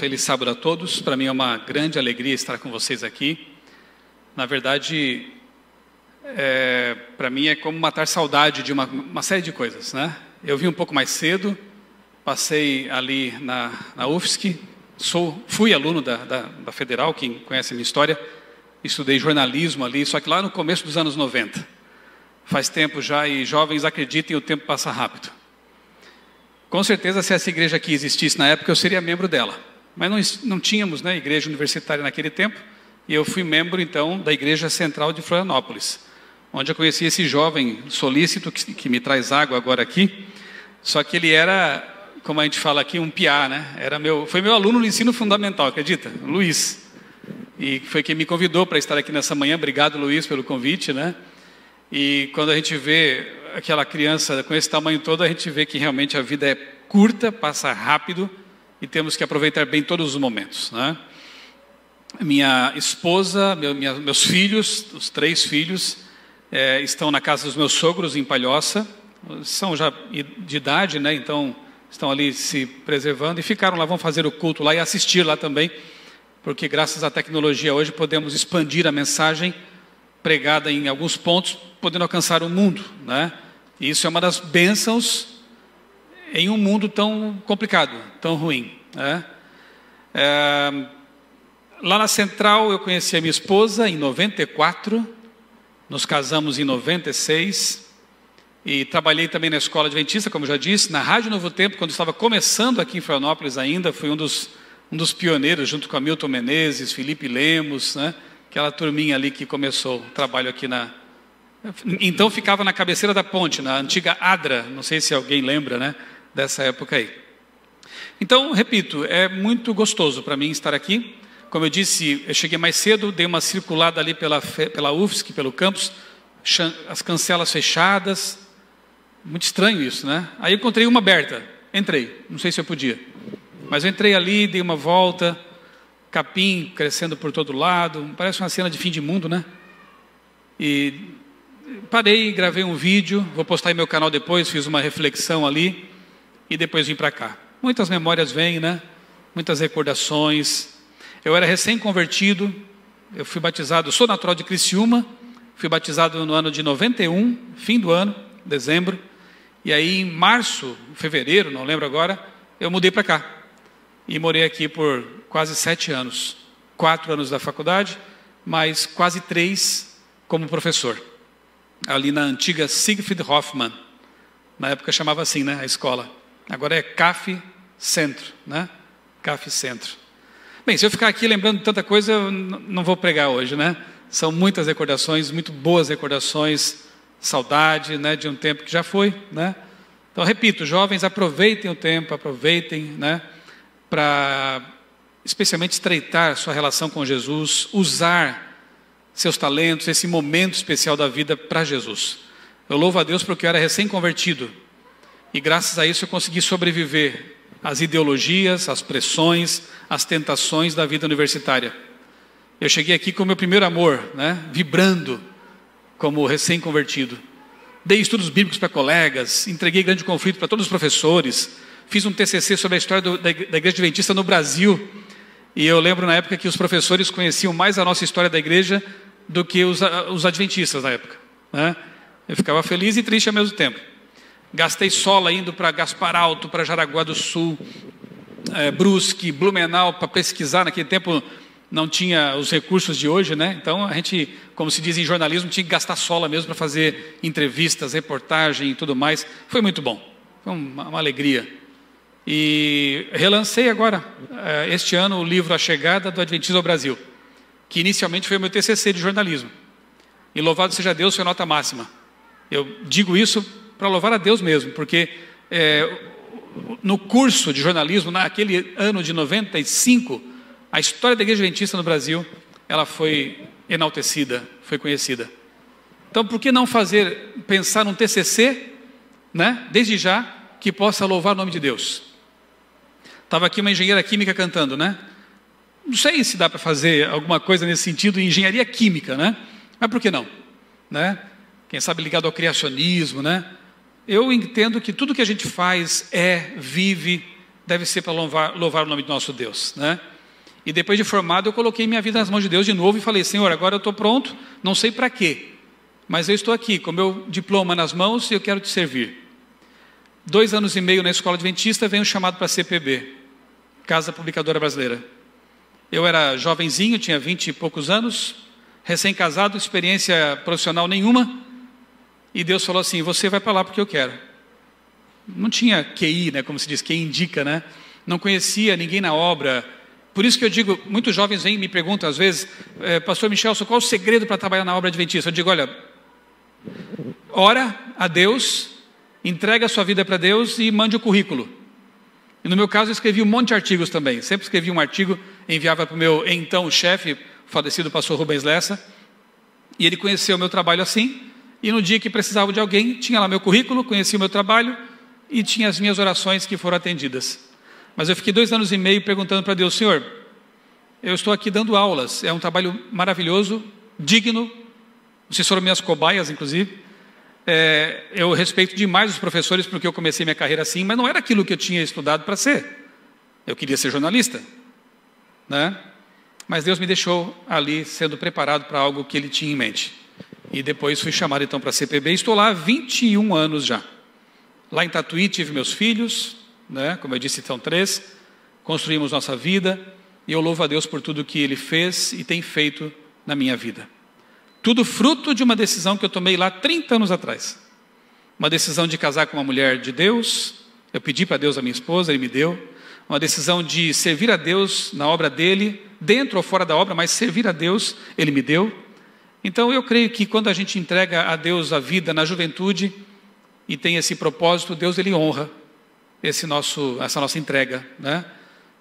feliz sábado a todos. Para mim é uma grande alegria estar com vocês aqui. Na verdade, para mim é como matar saudade de uma série de coisas, né? Eu vim um pouco mais cedo, passei ali na UFSC, fui aluno da Federal, quem conhece a minha história, estudei jornalismo ali, só que lá no começo dos anos 90. Faz tempo já e jovens acreditem, o tempo passa rápido. Com certeza, se essa igreja aqui existisse na época, eu seria membro dela. Mas não tínhamos, né, igreja universitária naquele tempo, e eu fui membro, então, da Igreja Central de Florianópolis, onde eu conheci esse jovem solícito que me traz água agora aqui, só que ele era, como a gente fala aqui, um piá, né? Foi meu aluno no ensino fundamental, acredita? Luiz. E foi quem me convidou para estar aqui nessa manhã. Obrigado, Luiz, pelo convite, né? E quando a gente vê aquela criança com esse tamanho todo, a gente vê que realmente a vida é curta, passa rápido e temos que aproveitar bem todos os momentos, né? Minha esposa, meus filhos, os 3 filhos, estão na casa dos meus sogros em Palhoça, são já de idade, né? Então estão ali se preservando e ficaram lá, vão fazer o culto lá e assistir lá também, porque graças à tecnologia hoje podemos expandir a mensagem pregada em alguns pontos, podendo alcançar o mundo, né? E isso é uma das bênçãos em um mundo tão complicado, tão ruim, né? Lá na Central eu conheci a minha esposa em 94, nos casamos em 96 e trabalhei também na Escola Adventista, como já disse, na Rádio Novo Tempo, quando estava começando aqui em Florianópolis ainda, fui um dos pioneiros, junto com a Milton Menezes, Felipe Lemos, né? Aquela turminha ali que começou o trabalho aqui Então ficava na cabeceira da ponte, na antiga Adra, não sei se alguém lembra, né, dessa época aí. Então, repito, é muito gostoso para mim estar aqui. Como eu disse, eu cheguei mais cedo, dei uma circulada ali pela UFSC, pelo campus, as cancelas fechadas, muito estranho isso, né? Aí eu encontrei uma aberta, entrei, não sei se eu podia, mas eu entrei ali, dei uma volta, capim crescendo por todo lado, parece uma cena de fim de mundo, né? E parei, gravei um vídeo, vou postar em meu canal depois, fiz uma reflexão ali e depois vim para cá. Muitas memórias vêm, né? Muitas recordações. Eu era recém-convertido, eu fui batizado, sou natural de Criciúma, fui batizado no ano de 91, fim do ano, dezembro, e aí em março, fevereiro, não lembro agora, eu mudei para cá. E morei aqui por quase 7 anos, 4 anos da faculdade, mas quase 3 como professor. Ali na antiga Siegfried Hoffmann, na época chamava assim, né, a escola. Agora é CAF Centro, né? CAF Centro. Bem, se eu ficar aqui lembrando de tanta coisa, eu não vou pregar hoje, né? São muitas recordações, muito boas recordações, saudade, né, de um tempo que já foi, né? Então, repito, jovens, aproveitem o tempo, aproveitem, né, para especialmente estreitar sua relação com Jesus, usar seus talentos, esse momento especial da vida para Jesus. Eu louvo a Deus porque eu era recém-convertido e graças a isso eu consegui sobreviver às ideologias, às pressões, às tentações da vida universitária. Eu cheguei aqui com o meu primeiro amor, né, vibrando como recém-convertido. Dei estudos bíblicos para colegas, entreguei grande conflito para todos os professores, fiz um TCC sobre a história da Igreja Adventista no Brasil, e eu lembro na época que os professores conheciam mais a nossa história da igreja do que os adventistas na época, né? Eu ficava feliz e triste ao mesmo tempo. Gastei sola indo para Gaspar Alto, para Jaraguá do Sul, Brusque, Blumenau, para pesquisar. Naquele tempo não tinha os recursos de hoje, né? Então a gente, como se diz em jornalismo, tinha que gastar sola mesmo para fazer entrevistas, reportagem e tudo mais. Foi muito bom, foi uma alegria. E relancei agora, este ano, o livro A Chegada do Adventismo ao Brasil, que inicialmente foi o meu TCC de jornalismo. E louvado seja Deus, foi nota máxima. Eu digo isso para louvar a Deus mesmo, porque no curso de jornalismo, naquele ano de 95, a história da Igreja Adventista no Brasil, ela foi enaltecida, foi conhecida. Então, por que não pensar num TCC, né, desde já, que possa louvar o nome de Deus? Estava aqui uma engenheira química cantando, né? Não sei se dá para fazer alguma coisa nesse sentido em engenharia química, né? Mas por que não? Né? Quem sabe ligado ao criacionismo, né? Eu entendo que tudo que a gente faz vive, deve ser para louvar o nome do nosso Deus, né? E depois de formado, eu coloquei minha vida nas mãos de Deus de novo e falei: Senhor, agora eu estou pronto, não sei para quê, mas eu estou aqui com meu diploma nas mãos e eu quero te servir. 2 anos e meio na escola adventista, veio um chamado para a CPB, Casa Publicadora Brasileira. Eu era jovenzinho, tinha 20 e poucos anos, recém-casado, experiência profissional nenhuma, e Deus falou assim: você vai para lá porque eu quero. Não tinha QI, né, como se diz, QI indica, né? Não conhecia ninguém na obra. Por isso que eu digo, muitos jovens vêm e me perguntam às vezes: pastor Michelson, qual o segredo para trabalhar na obra adventista? Eu digo: olha, ora a Deus, entrega a sua vida para Deus e mande o currículo. E no meu caso eu escrevi um monte de artigos também. Sempre escrevi um artigo, enviava para o meu então chefe, falecido pastor Rubens Lessa, e ele conheceu o meu trabalho assim, e no dia que precisava de alguém, tinha lá meu currículo, conhecia o meu trabalho, e tinha as minhas orações que foram atendidas. Mas eu fiquei 2 anos e meio perguntando para Deus: Senhor, eu estou aqui dando aulas, é um trabalho maravilhoso, digno, vocês foram minhas cobaias, inclusive. Eu respeito demais os professores, porque eu comecei minha carreira assim, mas não era aquilo que eu tinha estudado para ser. Eu queria ser jornalista, né? Mas Deus me deixou ali sendo preparado para algo que Ele tinha em mente. E depois fui chamado então para a CPB, estou lá há 21 anos já. Lá em Tatuí tive meus filhos, né? Como eu disse, são 3, construímos nossa vida, e eu louvo a Deus por tudo que Ele fez e tem feito na minha vida. Tudo fruto de uma decisão que eu tomei lá 30 anos atrás. Uma decisão de casar com uma mulher de Deus, eu pedi para Deus a minha esposa, Ele me deu. Uma decisão de servir a Deus na obra dEle, dentro ou fora da obra, mas servir a Deus, Ele me deu. Então eu creio que quando a gente entrega a Deus a vida na juventude, e tem esse propósito, Deus Ele honra essa nossa entrega, né?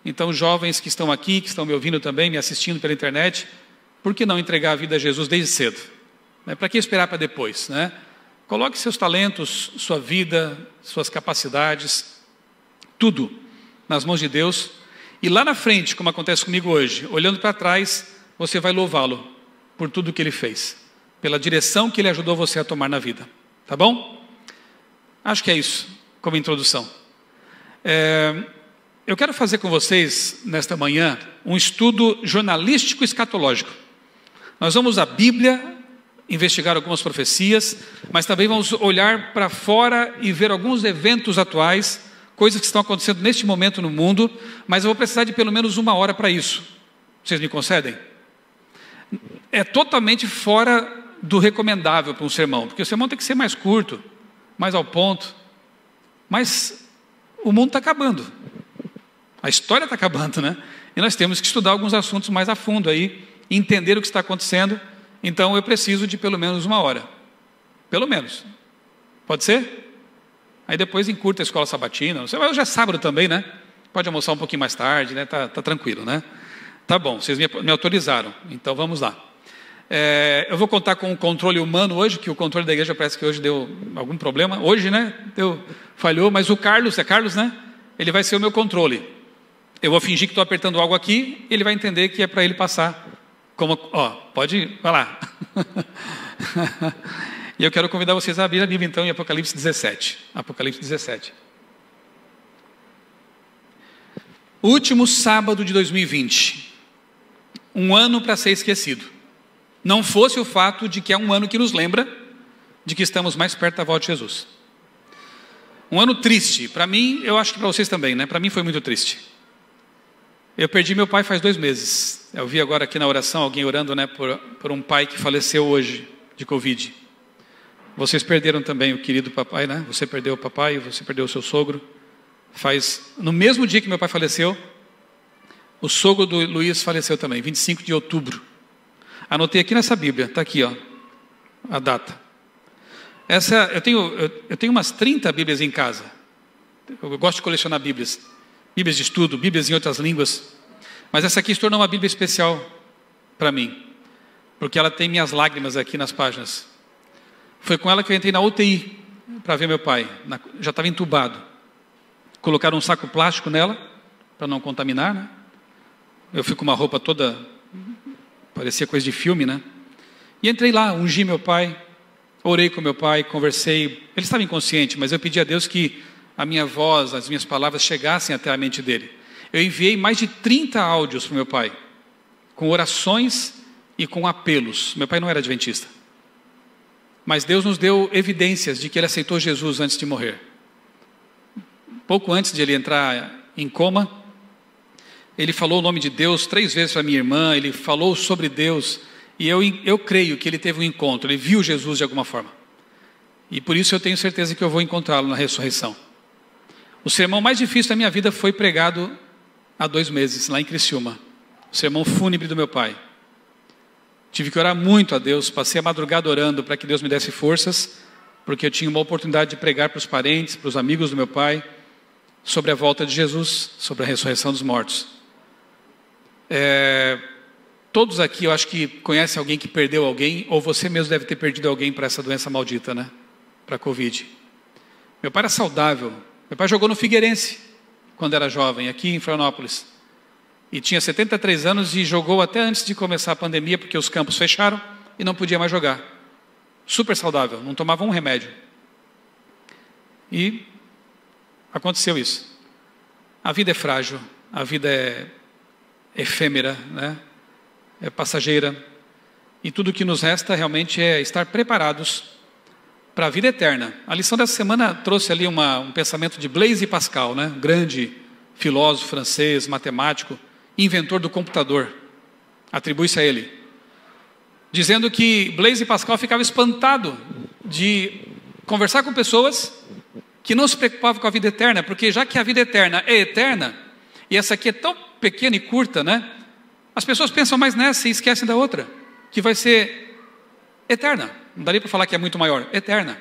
Então jovens que estão aqui, que estão me ouvindo também, me assistindo pela internet, por que não entregar a vida a Jesus desde cedo? Para que esperar para depois, né? Coloque seus talentos, sua vida, suas capacidades, tudo nas mãos de Deus, e lá na frente, como acontece comigo hoje, olhando para trás, você vai louvá-lo por tudo que Ele fez, pela direção que Ele ajudou você a tomar na vida, tá bom? Acho que é isso, como introdução. Eu quero fazer com vocês, nesta manhã, um estudo jornalístico escatológico. Nós vamos à Bíblia, investigar algumas profecias, mas também vamos olhar para fora e ver alguns eventos atuais, coisas que estão acontecendo neste momento no mundo, mas eu vou precisar de pelo menos 1 hora para isso. Vocês me concedem? É totalmente fora do recomendável para um sermão, porque o sermão tem que ser mais curto, mais ao ponto, mas o mundo está acabando, a história está acabando, né? E nós temos que estudar alguns assuntos mais a fundo aí, entender o que está acontecendo. Então eu preciso de pelo menos 1 hora, pelo menos, pode ser? Aí depois encurta a escola sabatina, não sei, mas hoje é sábado também, né? Pode almoçar um pouquinho mais tarde, né? Tá tranquilo, né? Tá bom, vocês me autorizaram, então vamos lá. Eu vou contar com o controle humano hoje, que o controle da igreja parece que hoje deu algum problema. Hoje, né? Falhou, mas o Carlos, né? Ele vai ser o meu controle. Eu vou fingir que estou apertando algo aqui, ele vai entender que é para ele passar. Pode ir, vai lá. E eu quero convidar vocês a abrir a Bíblia então em Apocalipse 17. Apocalipse 17. Último sábado de 2020. Um ano para ser esquecido. Não fosse o fato de que é um ano que nos lembra de que estamos mais perto da volta de Jesus. Um ano triste. Para mim, eu acho que para vocês também, né? Para mim foi muito triste. Eu perdi meu pai faz 2 meses. Eu vi agora aqui na oração alguém orando, né, por um pai que faleceu hoje de Covid. Vocês perderam também o querido papai, né? Você perdeu o papai, você perdeu o seu sogro. No mesmo dia que meu pai faleceu, o sogro do Luiz faleceu também, 25 de outubro. Anotei aqui nessa Bíblia, está aqui, ó, a data. Eu tenho umas 30 Bíblias em casa. Eu gosto de colecionar Bíblias. Bíblias de estudo, Bíblias em outras línguas. Mas essa aqui se tornou uma Bíblia especial para mim, porque ela tem minhas lágrimas aqui nas páginas. Foi com ela que eu entrei na UTI para ver meu pai. Já estava entubado. Colocaram um saco plástico nela para não contaminar, né? Eu fui com uma roupa toda, parecia coisa de filme, né? E entrei lá, ungi meu pai, orei com meu pai, conversei. Ele estava inconsciente, mas eu pedi a Deus que a minha voz, as minhas palavras chegassem até a mente dele. Eu enviei mais de 30 áudios para o meu pai, com orações e com apelos. Meu pai não era adventista. Mas Deus nos deu evidências de que ele aceitou Jesus antes de morrer. Pouco antes de ele entrar em coma, ele falou o nome de Deus 3 vezes para minha irmã, ele falou sobre Deus, e eu creio que ele teve um encontro, ele viu Jesus de alguma forma. E por isso eu tenho certeza que eu vou encontrá-lo na ressurreição. O sermão mais difícil da minha vida foi pregado há 2 meses, lá em Criciúma. O sermão fúnebre do meu pai. Tive que orar muito a Deus, passei a madrugada orando para que Deus me desse forças, porque eu tinha uma oportunidade de pregar para os parentes, para os amigos do meu pai, sobre a volta de Jesus, sobre a ressurreição dos mortos. Todos aqui eu acho que conhecem alguém que perdeu alguém, ou você mesmo deve ter perdido alguém para essa doença maldita, né? Para a Covid. Meu pai era saudável. Meu pai jogou no Figueirense quando era jovem, aqui em Florianópolis. E tinha 73 anos e jogou até antes de começar a pandemia, porque os campos fecharam e não podia mais jogar. Super saudável, não tomava um remédio. E aconteceu isso. A vida é frágil, a vida é efêmera, né? É passageira. E tudo o que nos resta realmente é estar preparados para a vida eterna. A lição dessa semana trouxe ali um pensamento de Blaise Pascal, né? Um grande filósofo francês, matemático, inventor do computador. Atribui-se a ele. Dizendo que Blaise Pascal ficava espantado de conversar com pessoas que não se preocupavam com a vida eterna, porque já que a vida eterna é eterna, e essa aqui é tão pequena e curta, né? As pessoas pensam mais nessa e esquecem da outra, que vai ser eterna. Não daria para falar que é muito maior, eterna.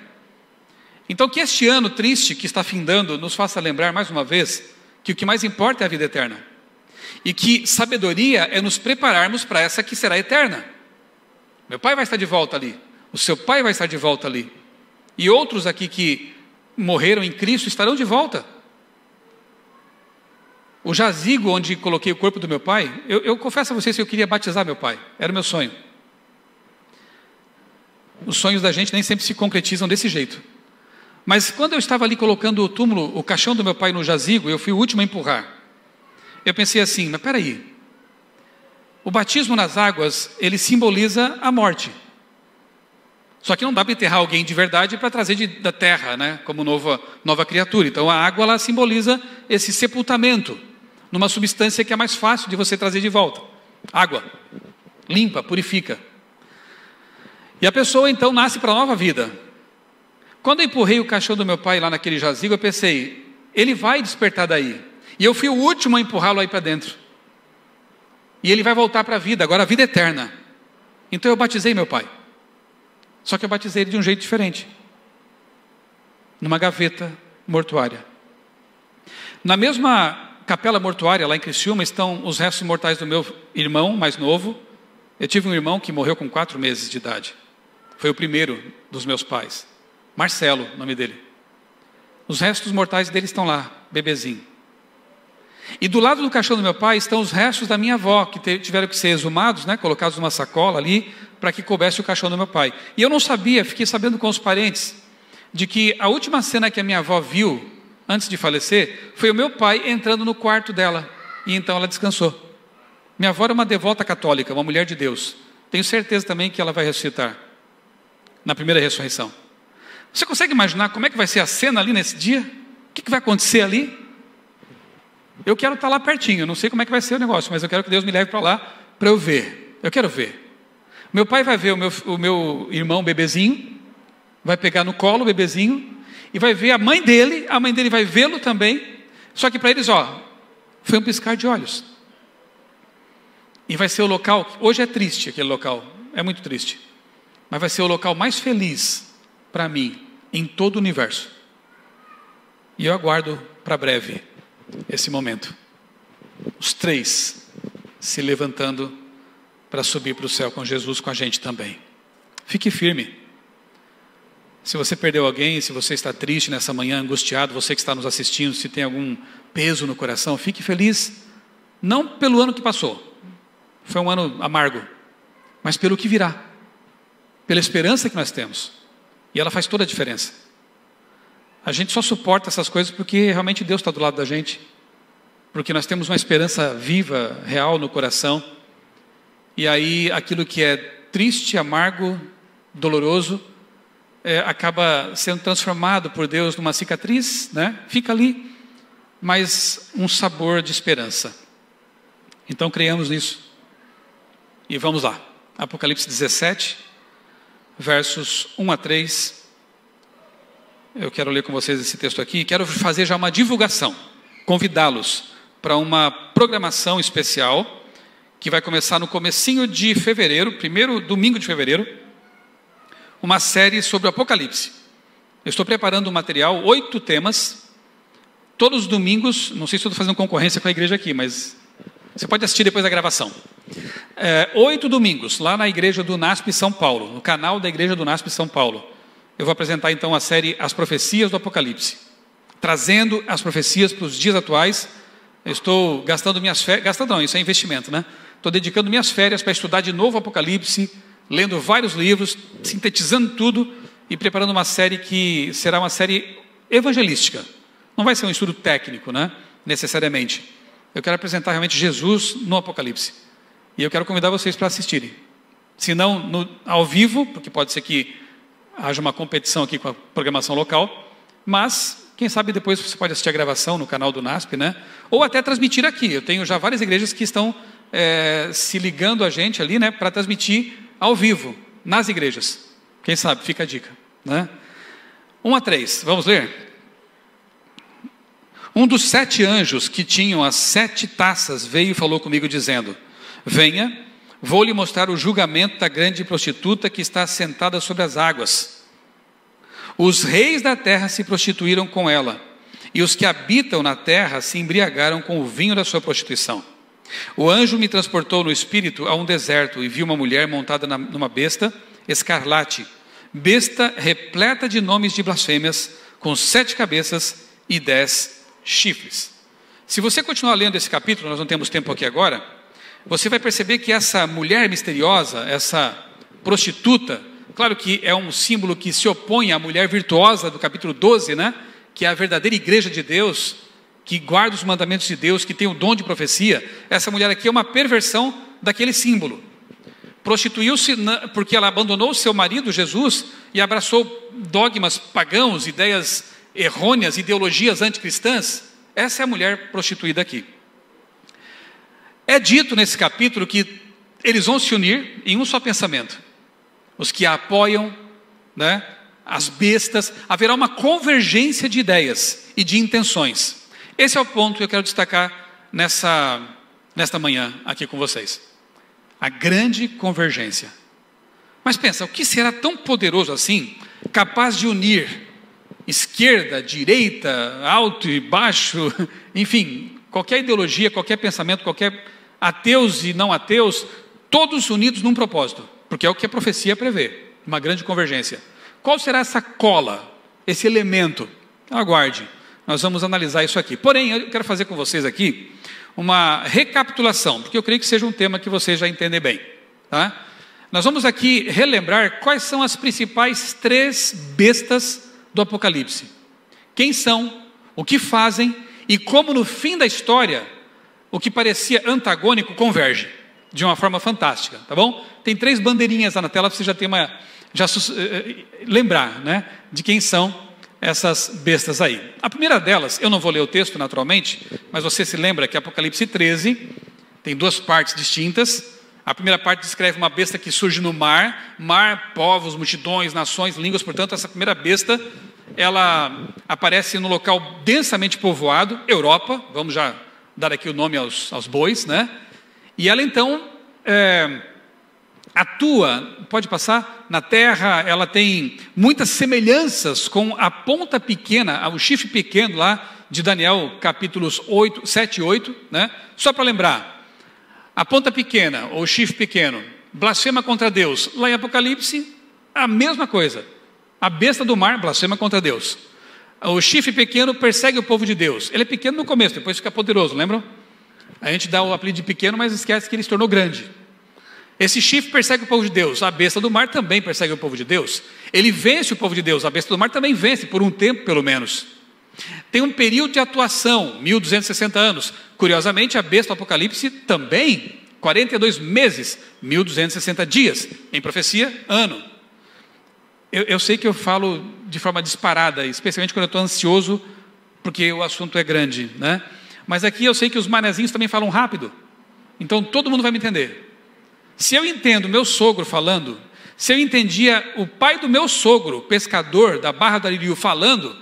Então que este ano triste que está findando nos faça lembrar mais uma vez que o que mais importa é a vida eterna. E que sabedoria é nos prepararmos para essa que será eterna. Meu pai vai estar de volta ali, o seu pai vai estar de volta ali. E outros aqui que morreram em Cristo estarão de volta. O jazigo onde coloquei o corpo do meu pai, eu confesso a vocês que eu queria batizar meu pai, era o meu sonho. Os sonhos da gente nem sempre se concretizam desse jeito. Mas quando eu estava ali colocando o túmulo, o caixão do meu pai no jazigo, eu fui o último a empurrar. Eu pensei assim, mas peraí, o batismo nas águas, ele simboliza a morte. Só que não dá para enterrar alguém de verdade para trazer da terra, né, como nova criatura. Então a água, ela simboliza esse sepultamento, numa substância que é mais fácil de você trazer de volta. Água, limpa, purifica. E a pessoa então nasce para a nova vida. Quando eu empurrei o caixão do meu pai lá naquele jazigo, eu pensei, ele vai despertar daí. E eu fui o último a empurrá-lo aí para dentro. E ele vai voltar para a vida, agora a vida eterna. Então eu batizei meu pai. Só que eu batizei ele de um jeito diferente. Numa gaveta mortuária. Na mesma capela mortuária, lá em Criciúma, estão os restos mortais do meu irmão mais novo. Eu tive um irmão que morreu com 4 meses de idade. Foi o primeiro dos meus pais. Marcelo, o nome dele. Os restos mortais dele estão lá, bebezinho. E do lado do caixão do meu pai estão os restos da minha avó, que tiveram que ser exumados, né, colocados numa sacola ali, para que coubesse o caixão do meu pai. E eu não sabia, fiquei sabendo com os parentes, de que a última cena que a minha avó viu, antes de falecer, foi o meu pai entrando no quarto dela, e então ela descansou. Minha avó era uma devota católica, uma mulher de Deus. Tenho certeza também que ela vai ressuscitar, na primeira ressurreição. Você consegue imaginar como é que vai ser a cena ali nesse dia? O que vai acontecer ali? Eu quero estar lá pertinho, não sei como é que vai ser o negócio, mas eu quero que Deus me leve para lá, para eu ver. Eu quero ver. Meu pai vai ver o meu irmão bebezinho, vai pegar no colo o bebezinho, e vai ver a mãe dele vai vê-lo também, só que para eles, foi um piscar de olhos. E vai ser o local, hoje é triste aquele local, é muito triste, mas vai ser o local mais feliz para mim, em todo o universo. E eu aguardo para breve esse momento. Os 3 se levantando para subir para o céu com Jesus, com a gente também. Fique firme. Se você perdeu alguém, se você está triste nessa manhã, angustiado, você que está nos assistindo, se tem algum peso no coração, fique feliz, não pelo ano que passou, foi um ano amargo, mas pelo que virá, pela esperança que nós temos, e ela faz toda a diferença. A gente só suporta essas coisas porque realmente Deus está do lado da gente. Porque nós temos uma esperança viva, real no coração. E aí aquilo que é triste, amargo, doloroso, acaba sendo transformado por Deus numa cicatriz, né? Fica ali, mas um sabor de esperança. Então creiamos nisso. E vamos lá. Apocalipse 17, versos 1 a 3. Eu quero ler com vocês esse texto aqui. Quero fazer já uma divulgação, convidá-los para uma programação especial que vai começar no comecinho de fevereiro, primeiro domingo de fevereiro, uma série sobre o Apocalipse. Eu estou preparando um material, 8 temas, todos os domingos. Não sei se estou fazendo concorrência com a igreja aqui, mas você pode assistir depois da gravação. 8 domingos, lá na igreja do NASP São Paulo, no canal da igreja do NASP São Paulo. Eu vou apresentar então a série As Profecias do Apocalipse, trazendo as profecias para os dias atuais. Eu estou gastando minhas férias, gastando não, isso é investimento, né? Estou dedicando minhas férias para estudar de novo o Apocalipse, lendo vários livros, sintetizando tudo e preparando uma série que será uma série evangelística. Não vai ser um estudo técnico, né? Necessariamente. Eu quero apresentar realmente Jesus no Apocalipse. E eu quero convidar vocês para assistirem. Se não ao vivo, porque pode ser que haja uma competição aqui com a programação local, mas quem sabe depois você pode assistir a gravação no canal do NASP, né? Ou até transmitir aqui. Eu tenho já várias igrejas que estão se ligando a gente ali, né? Para transmitir ao vivo, nas igrejas. Quem sabe, fica a dica, né? 1 a 3, vamos ler? Um dos 7 anjos que tinham as 7 taças veio e falou comigo dizendo: venha, vou lhe mostrar o julgamento da grande prostituta que está sentada sobre as águas. Os reis da terra se prostituíram com ela, e os que habitam na terra se embriagaram com o vinho da sua prostituição. O anjo me transportou no espírito a um deserto, e vi uma mulher montada numa besta escarlate, besta repleta de nomes de blasfêmias, com 7 cabeças e 10 chifres. Se você continuar lendo esse capítulo, nós não temos tempo aqui agora, você vai perceber que essa mulher misteriosa, essa prostituta, claro que é um símbolo que se opõe à mulher virtuosa do capítulo 12, né? Que é a verdadeira igreja de Deus, que guarda os mandamentos de Deus, que tem o dom de profecia. Essa mulher aqui é uma perversão daquele símbolo. Prostituiu-se porque ela abandonou seu marido, Jesus, e abraçou dogmas pagãos, ideias errôneas, ideologias anticristãs. Essa é a mulher prostituída aqui. É dito nesse capítulo que eles vão se unir em um só pensamento. Os que a apoiam, né, as bestas, haverá uma convergência de ideias e de intenções. Esse é o ponto que eu quero destacar nesta manhã aqui com vocês. A grande convergência. Mas pensa, o que será tão poderoso assim, capaz de unir esquerda, direita, alto e baixo, enfim, qualquer ideologia, qualquer pensamento, qualquer ateus e não ateus, todos unidos num propósito, porque é o que a profecia prevê, uma grande convergência. Qual será essa cola, esse elemento? Aguarde, nós vamos analisar isso aqui. Porém, eu quero fazer com vocês aqui uma recapitulação, porque eu creio que seja um tema que vocês já entendem bem, tá? Nós vamos aqui relembrar quais são as principais 3 bestas do Apocalipse. Quem são, o que fazem e como no fim da história o que parecia antagônico converge de uma forma fantástica, tá bom? Tem 3 bandeirinhas lá na tela para você lembrar, né, de quem são essas bestas aí. A primeira delas, eu não vou ler o texto naturalmente, mas você se lembra que Apocalipse 13 tem 2 partes distintas. A primeira parte descreve uma besta que surge no mar, povos, multidões, nações, línguas. Portanto, essa primeira besta, ela aparece no local densamente povoado, Europa. Vamos já dar aqui o nome aos bois, né? E ela então atua, pode passar, na terra. Ela tem muitas semelhanças com a ponta pequena, o chifre pequeno lá de Daniel, capítulos 7 e 8, né? Só para lembrar, a ponta pequena, ou chifre pequeno, blasfema contra Deus. Lá em Apocalipse, a mesma coisa. A besta do mar blasfema contra Deus. O chifre pequeno persegue o povo de Deus. Ele é pequeno no começo, depois fica poderoso, lembram? A gente dá o apelido de pequeno, mas esquece que ele se tornou grande. Esse chifre persegue o povo de Deus, a besta do mar também persegue o povo de Deus. Ele vence o povo de Deus, a besta do mar também vence, por um tempo pelo menos. Tem um período de atuação, 1260 anos. Curiosamente, a besta do Apocalipse também, 42 meses, 1260 dias. Em profecia, ano. Eu sei que eu falo de forma disparada, especialmente quando eu estou ansioso, porque o assunto é grande, né? Mas aqui eu sei que os manezinhos também falam rápido. Então todo mundo vai me entender. Se eu entendo meu sogro falando, se eu entendia o pai do meu sogro, pescador da Barra do Aririu, falando,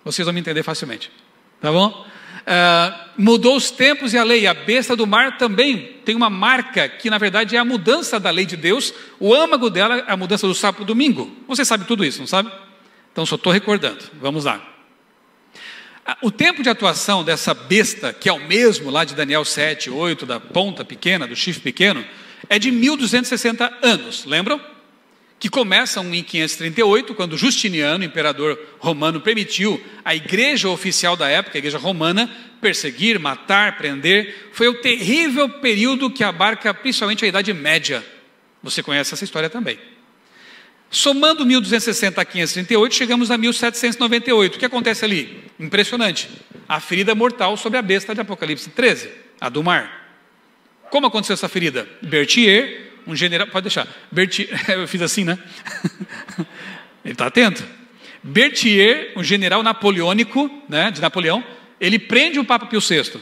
vocês vão me entender facilmente, tá bom? Mudou os tempos e a lei. A besta do mar também tem uma marca que na verdade é a mudança da lei de Deus. O âmago dela é a mudança do sábado para o domingo. Você sabe tudo isso, não sabe? Então só estou recordando, vamos lá. O tempo de atuação dessa besta, que é o mesmo lá de Daniel 7, 8, da ponta pequena, do chifre pequeno, é de 1260 anos, lembram? Que começam em 538, quando Justiniano, imperador romano, permitiu a igreja oficial da época, a igreja romana, perseguir, matar, prender. Foi o terrível período que abarca principalmente a Idade Média. Você conhece essa história também. Somando 1260 a 538, chegamos a 1798. O que acontece ali? Impressionante. A ferida mortal sobre a besta de Apocalipse 13, a do mar. Como aconteceu essa ferida? Berthier, um general... Pode deixar. Eu fiz assim, né? Ele está atento. Berthier, um general napoleônico, né, de Napoleão, ele prende o Papa Pio VI.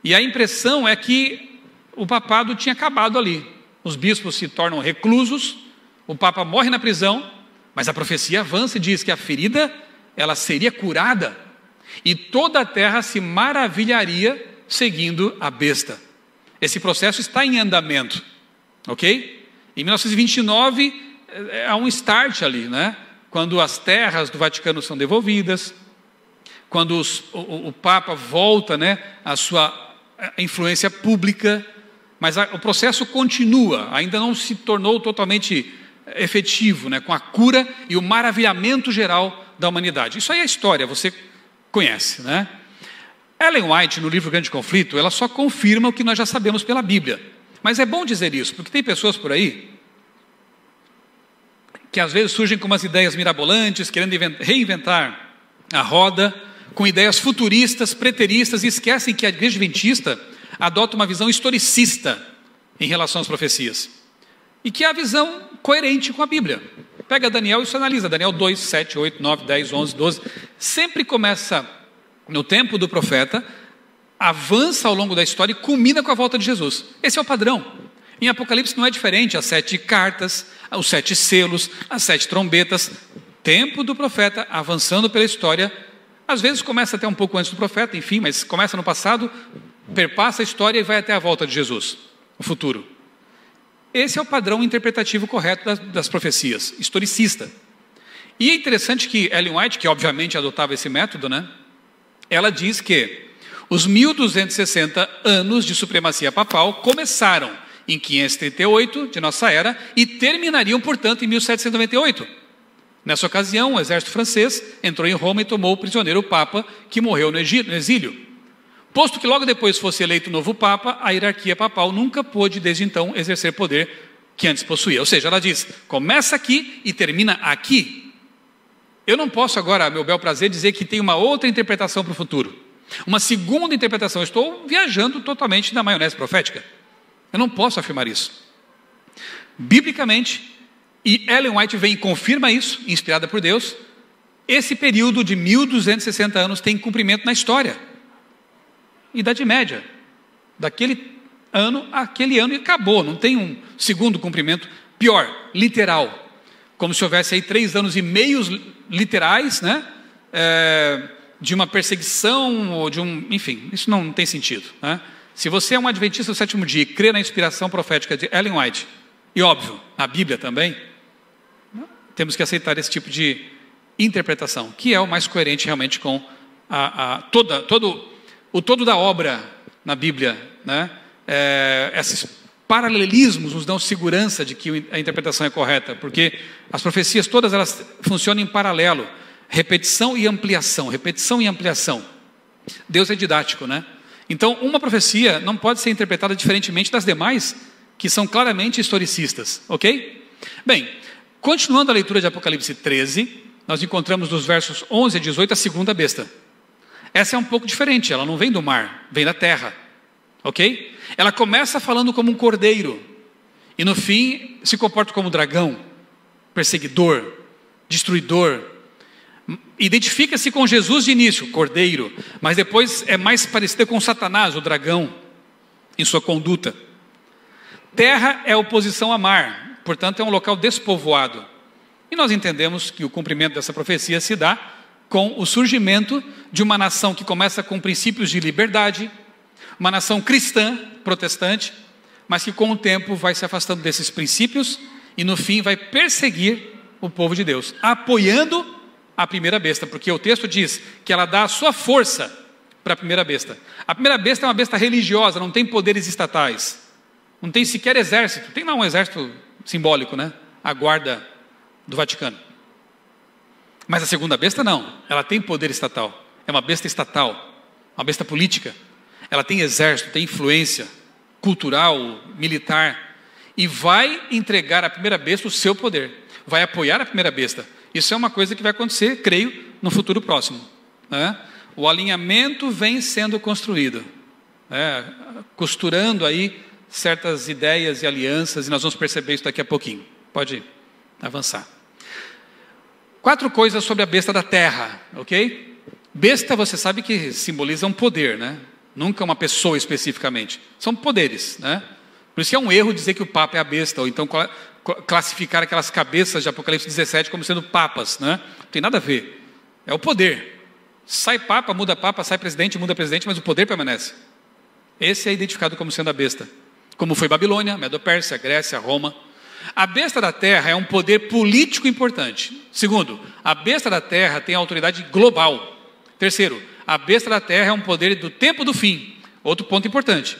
E a impressão é que o papado tinha acabado ali. Os bispos se tornam reclusos, o Papa morre na prisão, mas a profecia avança e diz que a ferida, ela seria curada. E toda a terra se maravilharia seguindo a besta. Esse processo está em andamento, ok? Em 1929, há um start ali, né? Quando as terras do Vaticano são devolvidas, quando o Papa volta, né, à sua influência pública, mas o processo continua, ainda não se tornou totalmente efetivo, né, com a cura e o maravilhamento geral da humanidade. Isso aí é história, você conhece, né? Ellen White, no livro Grande Conflito, ela só confirma o que nós já sabemos pela Bíblia. Mas é bom dizer isso, porque tem pessoas por aí que às vezes surgem com umas ideias mirabolantes, querendo reinventar a roda, com ideias futuristas, preteristas, e esquecem que a igreja adventista adota uma visão historicista em relação às profecias. E que é a visão coerente com a Bíblia. Pega Daniel e se analisa. Daniel 2, 7, 8, 9, 10, 11, 12. Sempre começa no tempo do profeta, avança ao longo da história e culmina com a volta de Jesus. Esse é o padrão. Em Apocalipse não é diferente. As 7 cartas, os 7 selos, as 7 trombetas. Tempo do profeta, avançando pela história. Às vezes começa até um pouco antes do profeta, enfim, mas começa no passado, perpassa a história e vai até a volta de Jesus, o futuro. Esse é o padrão interpretativo correto das profecias, historicista. E é interessante que Ellen White, que obviamente adotava esse método, né? Ela diz que os 1260 anos de supremacia papal começaram em 538 de nossa era e terminariam, portanto, em 1798. Nessa ocasião, o exército francês entrou em Roma e tomou prisioneiro o Papa, que morreu no exílio. Posto que logo depois fosse eleito o novo Papa, a hierarquia papal nunca pôde, desde então, exercer poder que antes possuía. Ou seja, ela diz, começa aqui e termina aqui. Eu não posso agora, a meu bel prazer, dizer que tem uma outra interpretação para o futuro. Uma segunda interpretação. Eu estou viajando totalmente na maionese profética. Eu não posso afirmar isso. Biblicamente, e Ellen White vem e confirma isso, inspirada por Deus, esse período de 1260 anos tem cumprimento na história. Idade Média. Daquele ano àquele ano e acabou. Não tem um segundo cumprimento. Pior, literal. Como se houvesse aí 3 anos e meios literais, né? De uma perseguição ou de um... Enfim, isso não tem sentido, né? Se você é um adventista do sétimo dia e crê na inspiração profética de Ellen White, e óbvio, na Bíblia também, temos que aceitar esse tipo de interpretação, que é o mais coerente realmente com o todo da obra na Bíblia, né? Esses paralelismos nos dão segurança de que a interpretação é correta, porque as profecias todas elas funcionam em paralelo, repetição e ampliação, repetição e ampliação. Deus é didático, né? Então uma profecia não pode ser interpretada diferentemente das demais, que são claramente historicistas, ok? Bem, continuando a leitura de Apocalipse 13, nós encontramos nos versos 11 a 18 a segunda besta. Essa é um pouco diferente, ela não vem do mar, vem da terra, ok? Ela começa falando como um cordeiro, e no fim se comporta como um dragão, perseguidor, destruidor. Identifica-se com Jesus de início, cordeiro, mas depois é mais parecida com Satanás, o dragão, em sua conduta. Terra é oposição a mar, portanto é um local despovoado. E nós entendemos que o cumprimento dessa profecia se dá com o surgimento de uma nação que começa com princípios de liberdade, uma nação cristã, protestante, mas que com o tempo vai se afastando desses princípios e no fim vai perseguir o povo de Deus, apoiando a primeira besta, porque o texto diz que ela dá a sua força para a primeira besta. A primeira besta é uma besta religiosa, não tem poderes estatais, não tem sequer exército, tem lá um exército simbólico, né? A guarda do Vaticano. Mas a segunda besta não, ela tem poder estatal, é uma besta estatal, uma besta política, ela tem exército, tem influência cultural, militar, e vai entregar à primeira besta o seu poder, vai apoiar a primeira besta. Isso é uma coisa que vai acontecer, creio, no futuro próximo, né? O alinhamento vem sendo construído, costurando aí certas ideias e alianças, e nós vamos perceber isso daqui a pouquinho. Pode avançar. 4 coisas sobre a besta da terra, ok? Besta, você sabe que simboliza um poder, né? Nunca uma pessoa especificamente. São poderes, né? Por isso que é um erro dizer que o Papa é a besta, ou então classificar aquelas cabeças de Apocalipse 17 como sendo papas, né? Não tem nada a ver. É o poder. Sai papa, muda papa, sai presidente, muda presidente, mas o poder permanece. Esse é identificado como sendo a besta. Como foi Babilônia, Medo-Pérsia, Grécia, Roma. A besta da terra é um poder político importante. Segundo, a besta da terra tem autoridade global. Terceiro, a besta da terra é um poder do tempo do fim. Outro ponto importante.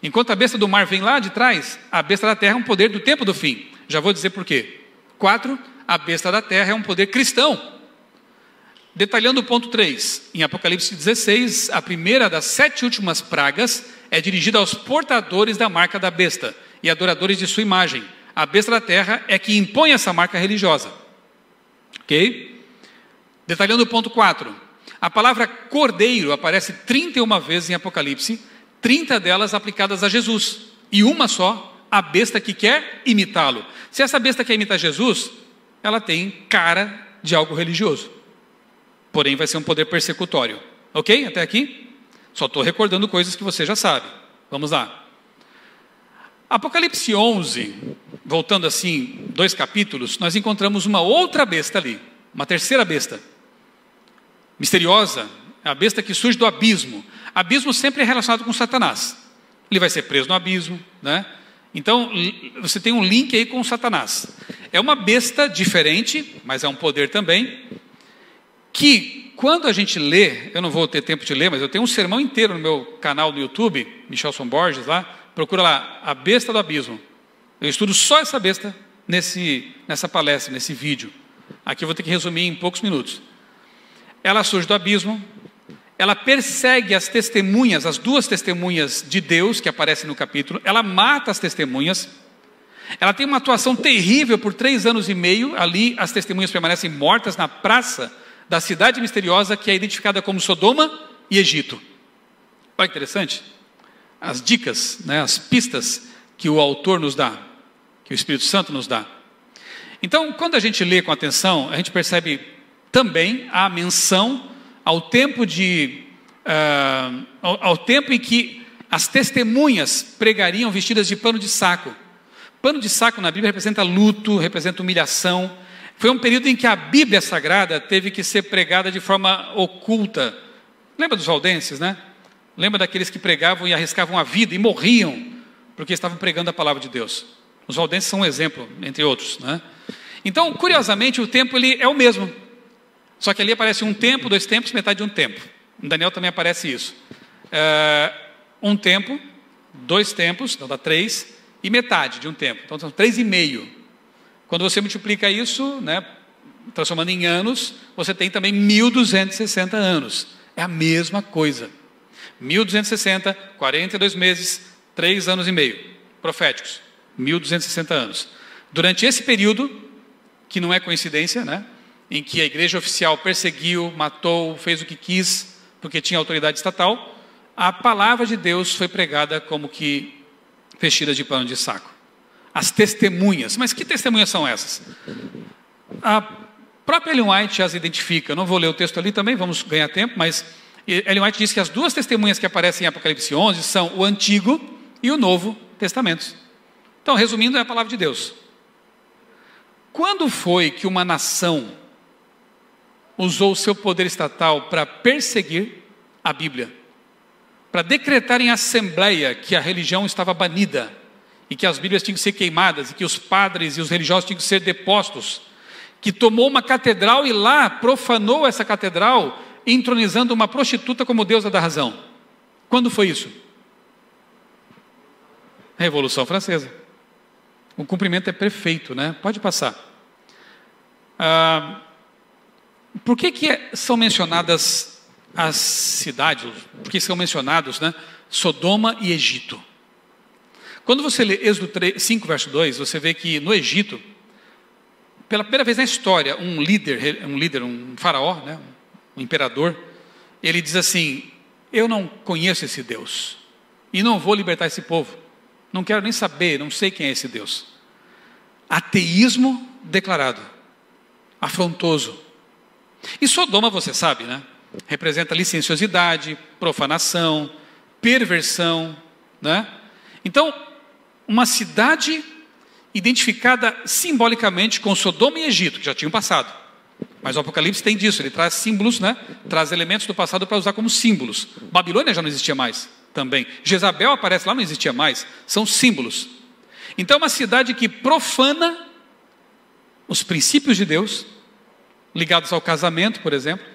Enquanto a besta do mar vem lá de trás, a besta da terra é um poder do tempo do fim. Já vou dizer por quê. 4, a besta da terra é um poder cristão. Detalhando o ponto 3, em Apocalipse 16, a primeira das 7 últimas pragas é dirigida aos portadores da marca da besta e adoradores de sua imagem. A besta da terra é que impõe essa marca religiosa. Ok? Detalhando o ponto 4, a palavra cordeiro aparece 31 vezes em Apocalipse, 30 delas aplicadas a Jesus, e uma só, a besta que quer imitá-lo. Se essa besta quer imitar Jesus, ela tem cara de algo religioso, porém vai ser um poder persecutório. Ok? Até aqui? Só estou recordando coisas que você já sabe. Vamos lá. Apocalipse 11, voltando assim 2 capítulos, nós encontramos uma outra besta ali, uma terceira besta, misteriosa, a besta que surge do abismo. Abismo sempre é relacionado com Satanás. Ele vai ser preso no abismo, né? Então, você tem um link aí com Satanás. É uma besta diferente, mas é um poder também, que quando a gente lê, eu não vou ter tempo de ler, mas eu tenho um sermão inteiro no meu canal no YouTube, Michelson Borges lá, procura lá, a besta do abismo. Eu estudo só essa besta nessa palestra, nesse vídeo. Aqui eu vou ter que resumir em poucos minutos. Ela surge do abismo, ela persegue as testemunhas, as 2 testemunhas de Deus que aparecem no capítulo, ela mata as testemunhas, ela tem uma atuação terrível por 3 anos e meio, ali as testemunhas permanecem mortas na praça da cidade misteriosa que é identificada como Sodoma e Egito. Olha que interessante, as dicas, né, as pistas que o autor nos dá, que o Espírito Santo nos dá. Então, quando a gente lê com atenção, a gente percebe também a menção ao tempo em que as testemunhas pregariam vestidas de pano de saco. Pano de saco na Bíblia representa luto, representa humilhação. Foi um período em que a Bíblia Sagrada teve que ser pregada de forma oculta. Lembra dos valdenses, né? Lembra daqueles que pregavam e arriscavam a vida e morriam porque estavam pregando a palavra de Deus. Os valdenses são um exemplo, entre outros, né? Então, curiosamente, o tempo ele é o mesmo. Só que ali aparece um tempo, 2 tempos, metade de um tempo. Em Daniel também aparece isso. Um tempo, 2 tempos, então dá 3, e metade de um tempo. Então são 3,5. Quando você multiplica isso, né, transformando em anos, você tem também 1.260 anos. É a mesma coisa. 1.260, 42 meses, 3 anos e meio. proféticos, 1260 anos. Durante esse período, que não é coincidência, né, em que a igreja oficial perseguiu, matou, fez o que quis, porque tinha autoridade estatal, a palavra de Deus foi pregada como que vestida de pano de saco. As testemunhas, mas que testemunhas são essas? A própria Ellen White as identifica, eu não vou ler o texto ali também, vamos ganhar tempo, mas Ellen White diz que as duas testemunhas que aparecem em Apocalipse 11 são o Antigo e o Novo Testamentos. Então, resumindo, é a palavra de Deus. Quando foi que uma nação usou o seu poder estatal para perseguir a Bíblia? Para decretar em assembleia que a religião estava banida, e que as Bíblias tinham que ser queimadas, e que os padres e os religiosos tinham que ser depostos, que tomou uma catedral e lá profanou essa catedral, entronizando uma prostituta como deusa da razão. Quando foi isso? Revolução Francesa. O cumprimento é perfeito, né? Pode passar. Por que são mencionadas as cidades? Por que são mencionados, né, Sodoma e Egito? Quando você lê Êxodo 5, verso 2, você vê que no Egito, pela primeira vez na história, um faraó, né, um imperador, ele diz assim: eu não conheço esse Deus, e não vou libertar esse povo, não quero nem saber, não sei quem é esse Deus. Ateísmo declarado, afrontoso. E Sodoma, você sabe, né, representa licenciosidade, profanação, perversão, né? Então, uma cidade identificada simbolicamente com Sodoma e Egito, que já tinham passado. Mas o Apocalipse tem disso, ele traz símbolos, né? Traz elementos do passado para usar como símbolos. Babilônia já não existia mais também. Jezabel aparece lá, não existia mais. São símbolos. Então, uma cidade que profana os princípios de Deus, ligados ao casamento, por exemplo,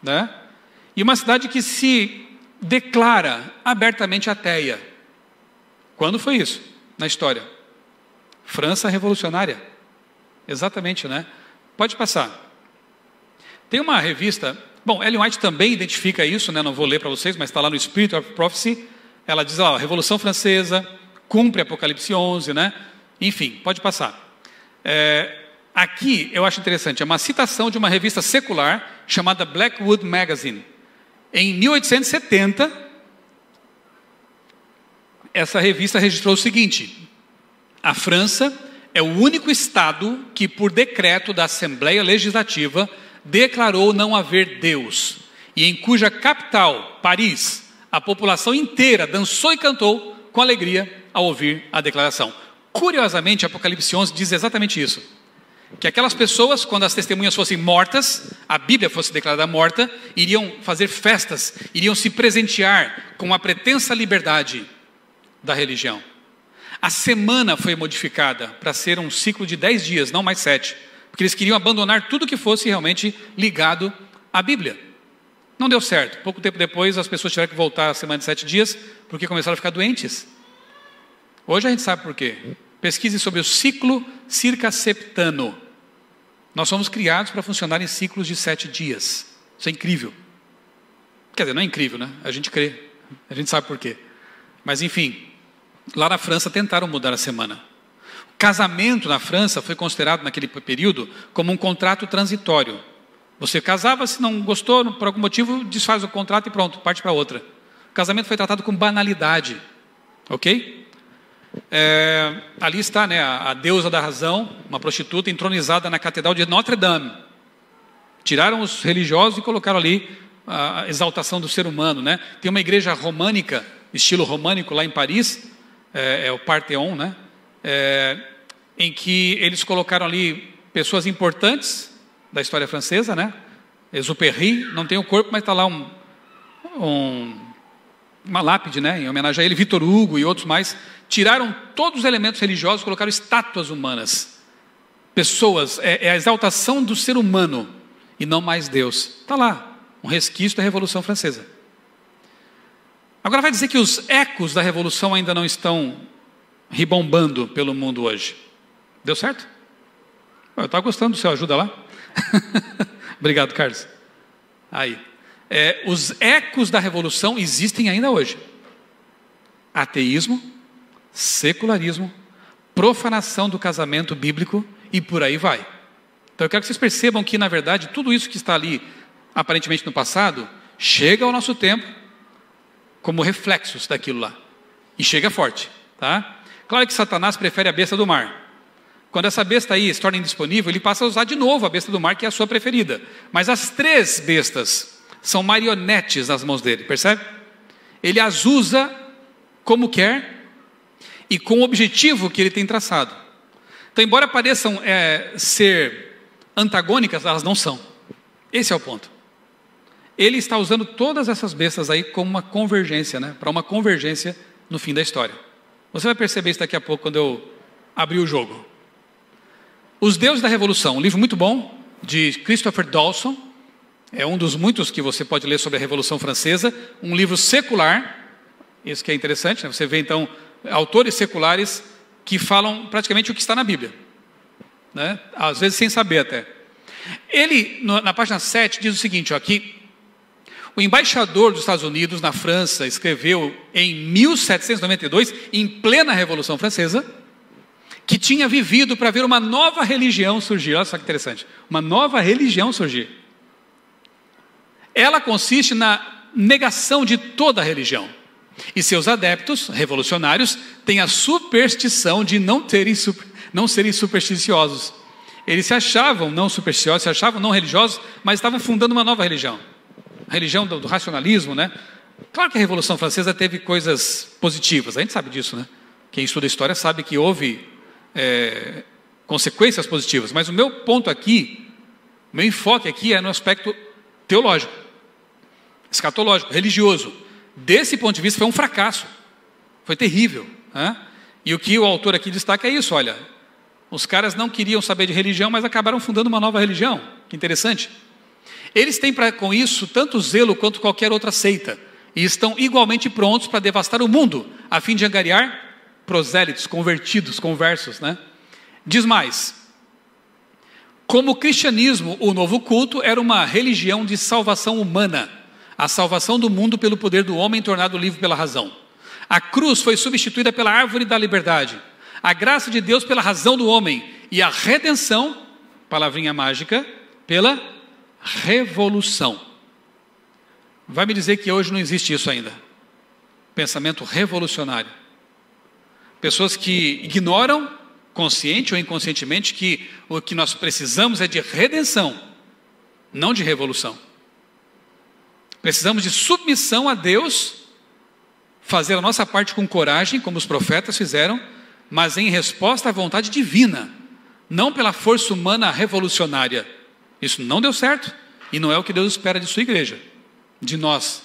né? E uma cidade que se declara abertamente ateia. Quando foi isso na história? França revolucionária. Exatamente, né? Pode passar. Tem uma revista, bom, Ellen White também identifica isso, né? Não vou ler para vocês, mas está lá no Spirit of Prophecy. Ela diz, ó, Revolução Francesa, cumpre Apocalipse 11, né? Enfim, pode passar. Aqui eu acho interessante, é uma citação de uma revista secular chamada Blackwood Magazine. Em 1870, essa revista registrou o seguinte: a França é o único estado que, por decreto da Assembleia Legislativa, declarou não haver Deus, e em cuja capital, Paris, a população inteira dançou e cantou com alegria ao ouvir a declaração. Curiosamente, Apocalipse 11 diz exatamente isso. Que aquelas pessoas, quando as testemunhas fossem mortas, a Bíblia fosse declarada morta, iriam fazer festas, iriam se presentear com a pretensa liberdade da religião. A semana foi modificada para ser um ciclo de 10 dias, não mais 7, porque eles queriam abandonar tudo que fosse realmente ligado à Bíblia. Não deu certo. Pouco tempo depois, as pessoas tiveram que voltar à semana de 7 dias, porque começaram a ficar doentes. Hoje a gente sabe por quê. Pesquise sobre o ciclo circasseptano. Nós somos criados para funcionar em ciclos de 7 dias. Isso é incrível. Quer dizer, não é incrível, né? A gente crê. A gente sabe por quê. Mas enfim, lá na França tentaram mudar a semana. O casamento na França foi considerado naquele período como um contrato transitório. Você casava, se não gostou, por algum motivo, desfaz o contrato e pronto, parte para outra. O casamento foi tratado com banalidade. Ok? Ali está, né, a deusa da razão, uma prostituta entronizada na catedral de Notre Dame. Tiraram os religiosos e colocaram ali a exaltação do ser humano, né? Tem uma igreja românica, estilo românico lá em Paris, o Parthenon, né? Em que eles colocaram ali pessoas importantes da história francesa, né? Exupéry, não tem o corpo, mas está lá uma lápide, né, em homenagem a ele, Victor Hugo e outros mais. Tiraram todos os elementos religiosos, colocaram estátuas humanas. Pessoas, é a exaltação do ser humano e não mais Deus. Está lá, um resquício da Revolução Francesa. Agora vai dizer que os ecos da Revolução ainda não estão ribombando pelo mundo hoje. Deu certo? Eu estava gostando do seu ajuda lá. Obrigado, Carlos. Aí. Os ecos da Revolução existem ainda hoje. Ateísmo, secularismo, profanação do casamento bíblico e por aí vai. Então eu quero que vocês percebam que, na verdade, tudo isso que está ali, aparentemente no passado, chega ao nosso tempo como reflexos daquilo lá. E chega forte, tá? Claro que Satanás prefere a besta do mar. Quando essa besta aí se torna indisponível, ele passa a usar de novo a besta do mar, que é a sua preferida. Mas as 3 bestas são marionetes nas mãos dele, percebe? Ele as usa como quer e com o objetivo que ele tem traçado. Então, embora pareçam ser antagônicas, elas não são. Esse é o ponto. Ele está usando todas essas bestas aí como uma convergência, né? Para uma convergência no fim da história. Você vai perceber isso daqui a pouco quando eu abrir o jogo. Os Deuses da Revolução, um livro muito bom, de Christopher Dawson, é um dos muitos que você pode ler sobre a Revolução Francesa, um livro secular, isso que é interessante, né? Você vê então autores seculares que falam praticamente o que está na Bíblia, né? Às vezes sem saber até. Ele, na página 7, diz o seguinte, ó, que o embaixador dos Estados Unidos na França escreveu em 1792, em plena Revolução Francesa, que tinha vivido para ver uma nova religião surgir. Olha só que interessante. Uma nova religião surgir. Ela consiste na negação de toda a religião. E seus adeptos, revolucionários, têm a superstição de não serem supersticiosos. Eles se achavam não supersticiosos, se achavam não religiosos, mas estavam fundando uma nova religião. A religião do racionalismo, né? Claro que a Revolução Francesa teve coisas positivas, a gente sabe disso, né? Quem estuda história sabe que houve consequências positivas, mas o meu ponto aqui, o meu enfoque aqui é no aspecto teológico, escatológico, religioso. Desse ponto de vista foi um fracasso, foi terrível, né? E o que o autor aqui destaca é isso, olha, os caras não queriam saber de religião, mas acabaram fundando uma nova religião, que interessante. Eles têm com isso tanto zelo quanto qualquer outra seita, e estão igualmente prontos para devastar o mundo, a fim de angariar prosélitos, convertidos, conversos, né? Diz mais, como o cristianismo, o novo culto, era uma religião de salvação humana, a salvação do mundo pelo poder do homem tornado livre pela razão. A cruz foi substituída pela árvore da liberdade, a graça de Deus pela razão do homem, e a redenção, palavrinha mágica, pela revolução. Vai me dizer que hoje não existe isso ainda? Pensamento revolucionário. Pessoas que ignoram, consciente ou inconscientemente, que o que nós precisamos é de redenção, não de revolução. Precisamos de submissão a Deus, fazer a nossa parte com coragem, como os profetas fizeram, mas em resposta à vontade divina, não pela força humana revolucionária. Isso não deu certo, e não é o que Deus espera de sua igreja, de nós,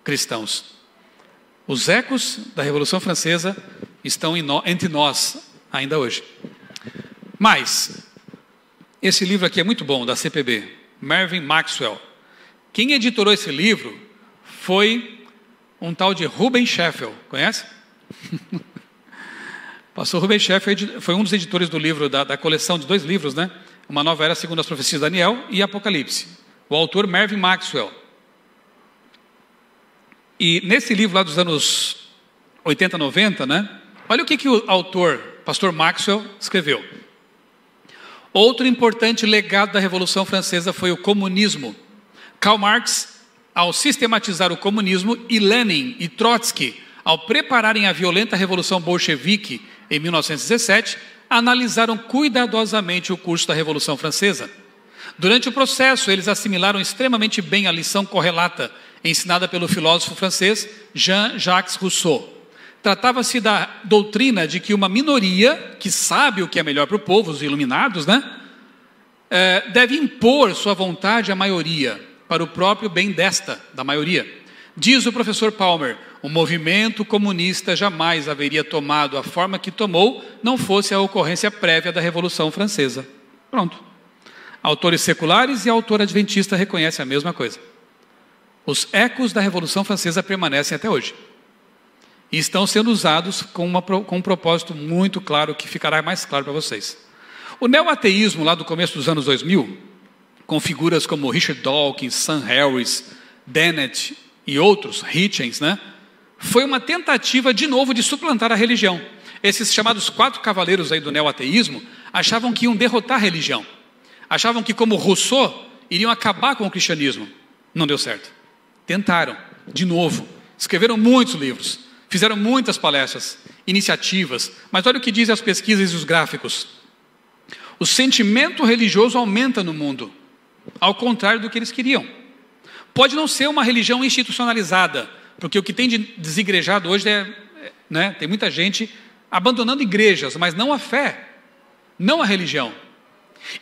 cristãos. Os ecos da Revolução Francesa estão entre nós ainda hoje. Mas, esse livro aqui é muito bom, da CPB, Mervyn Maxwell. Quem editorou esse livro foi um tal de Ruben Sheffield, conhece? Pastor Ruben Sheffield foi um dos editores do livro, da coleção de 2 livros, né? Uma Nova Era segundo as profecias de Daniel e Apocalipse. O autor Mervyn Maxwell. E nesse livro lá dos anos 80, 90, né? Olha o que o autor, pastor Maxwell, escreveu. Outro importante legado da Revolução Francesa foi o comunismo. Karl Marx, ao sistematizar o comunismo, e Lenin e Trotsky, ao prepararem a violenta Revolução Bolchevique em 1917, analisaram cuidadosamente o curso da Revolução Francesa. Durante o processo, eles assimilaram extremamente bem a lição correlata ensinada pelo filósofo francês Jean-Jacques Rousseau. Tratava-se da doutrina de que uma minoria, que sabe o que é melhor para o povo, os iluminados, né, deve impor sua vontade à maioria, para o próprio bem da maioria. Diz o professor Palmer, o movimento comunista jamais haveria tomado a forma que tomou, não fosse a ocorrência prévia da Revolução Francesa. Pronto. Autores seculares e autor adventista reconhecem a mesma coisa. Os ecos da Revolução Francesa permanecem até hoje. E estão sendo usados com um propósito muito claro, que ficará mais claro para vocês. O neo-ateísmo, lá do começo dos anos 2000, com figuras como Richard Dawkins, Sam Harris, Dennett e outros, Hitchens, né? Foi uma tentativa de novo de suplantar a religião. esses chamados 4 cavaleiros aí do neo-ateísmo achavam que iam derrotar a religião. Achavam que, como Rousseau, iriam acabar com o cristianismo. Não deu certo. Tentaram, de novo. Escreveram muitos livros, fizeram muitas palestras, iniciativas. Mas olha o que dizem as pesquisas e os gráficos. O sentimento religioso aumenta no mundo, ao contrário do que eles queriam. Pode não ser uma religião institucionalizada, porque o que tem de desigrejado hoje tem muita gente abandonando igrejas, mas não a fé, não a religião.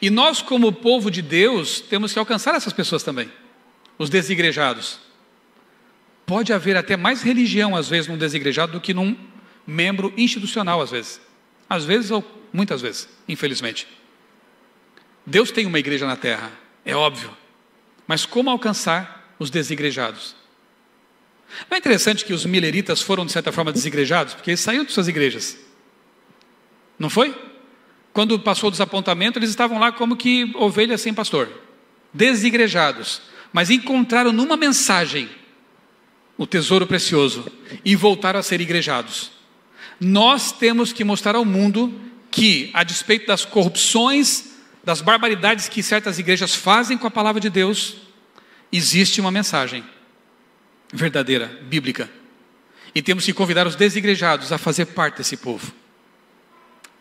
E nós, como povo de Deus, temos que alcançar essas pessoas também, os desigrejados. Pode haver até mais religião, às vezes, num desigrejado do que num membro institucional, às vezes. Às vezes, ou muitas vezes, infelizmente. Deus tem uma igreja na terra, é óbvio. Mas como alcançar os desigrejados? Não é interessante que os mileritas foram, de certa forma, desigrejados? Porque eles saíram de suas igrejas. Não foi? Quando passou o desapontamento, eles estavam lá como que ovelhas sem pastor. Desigrejados. Mas encontraram numa mensagem o tesouro precioso e voltaram a ser igrejados. Nós temos que mostrar ao mundo que, a despeito das corrupções, das barbaridades que certas igrejas fazem com a palavra de Deus, existe uma mensagem verdadeira, bíblica. E temos que convidar os desigrejados a fazer parte desse povo.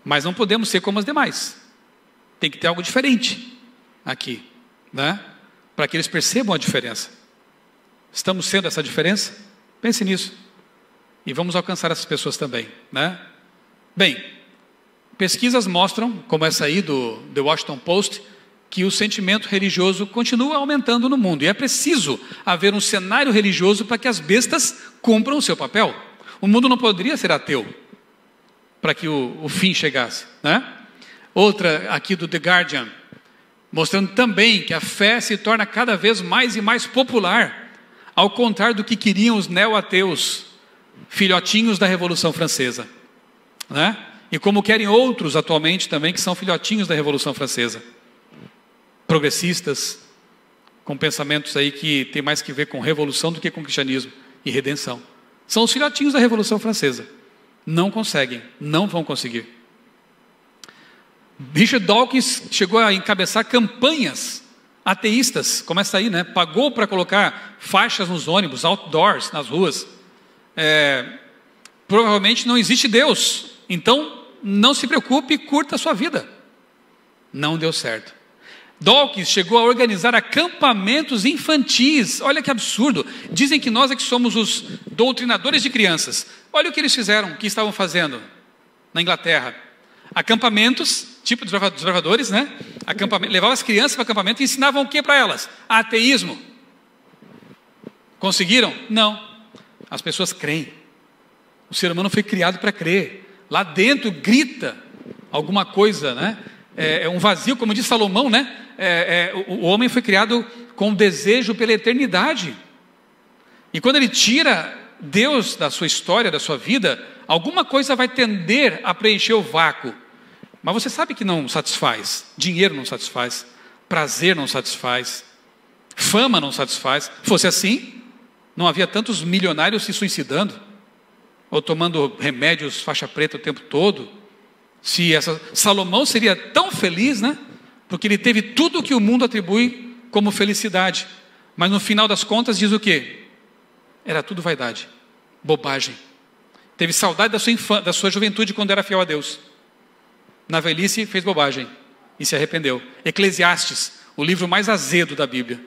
Mas não podemos ser como as demais. Tem que ter algo diferente aqui, né? Para que eles percebam a diferença. Estamos sendo essa diferença? Pense nisso. E vamos alcançar essas pessoas também, né? Bem, pesquisas mostram, como essa aí do The Washington Post, que o sentimento religioso continua aumentando no mundo. E é preciso haver um cenário religioso para que as bestas cumpram o seu papel. O mundo não poderia ser ateu para que o fim chegasse, né? Outra aqui do The Guardian, mostrando também que a fé se torna cada vez mais e mais popular, ao contrário do que queriam os neo-ateus, filhotinhos da Revolução Francesa, né? E como querem outros atualmente também, que são filhotinhos da Revolução Francesa. Progressistas, com pensamentos aí que tem mais que ver com revolução do que com cristianismo e redenção. São os filhotinhos da Revolução Francesa. Não conseguem, não vão conseguir. Richard Dawkins chegou a encabeçar campanhas ateístas, como essa aí, né? Pagou para colocar faixas nos ônibus, outdoors, nas ruas. Provavelmente não existe Deus, então não se preocupe e curta a sua vida. Não deu certo. Dawkins chegou a organizar acampamentos infantis. Olha que absurdo. Dizem que nós é que somos os doutrinadores de crianças. Olha o que eles fizeram, o que estavam fazendo na Inglaterra. Acampamentos, tipo dos desbravadores, né? Levavam as crianças para o acampamento e ensinavam o que para elas? Ateísmo. Conseguiram? Não. As pessoas creem. O ser humano foi criado para crer. Lá dentro grita alguma coisa, né? É um vazio, como diz Salomão, né? O homem foi criado com um desejo pela eternidade. E quando ele tira Deus da sua história, da sua vida, alguma coisa vai tender a preencher o vácuo. Mas você sabe que não satisfaz. Dinheiro não satisfaz. Prazer não satisfaz. Fama não satisfaz. Fosse assim, não havia tantos milionários se suicidando ou tomando remédios faixa preta o tempo todo. Salomão seria tão feliz, né? Porque ele teve tudo que o mundo atribui como felicidade. Mas no final das contas diz o quê? Era tudo vaidade, bobagem. Teve saudade da sua juventude quando era fiel a Deus. Na velhice fez bobagem e se arrependeu. Eclesiastes, o livro mais azedo da Bíblia.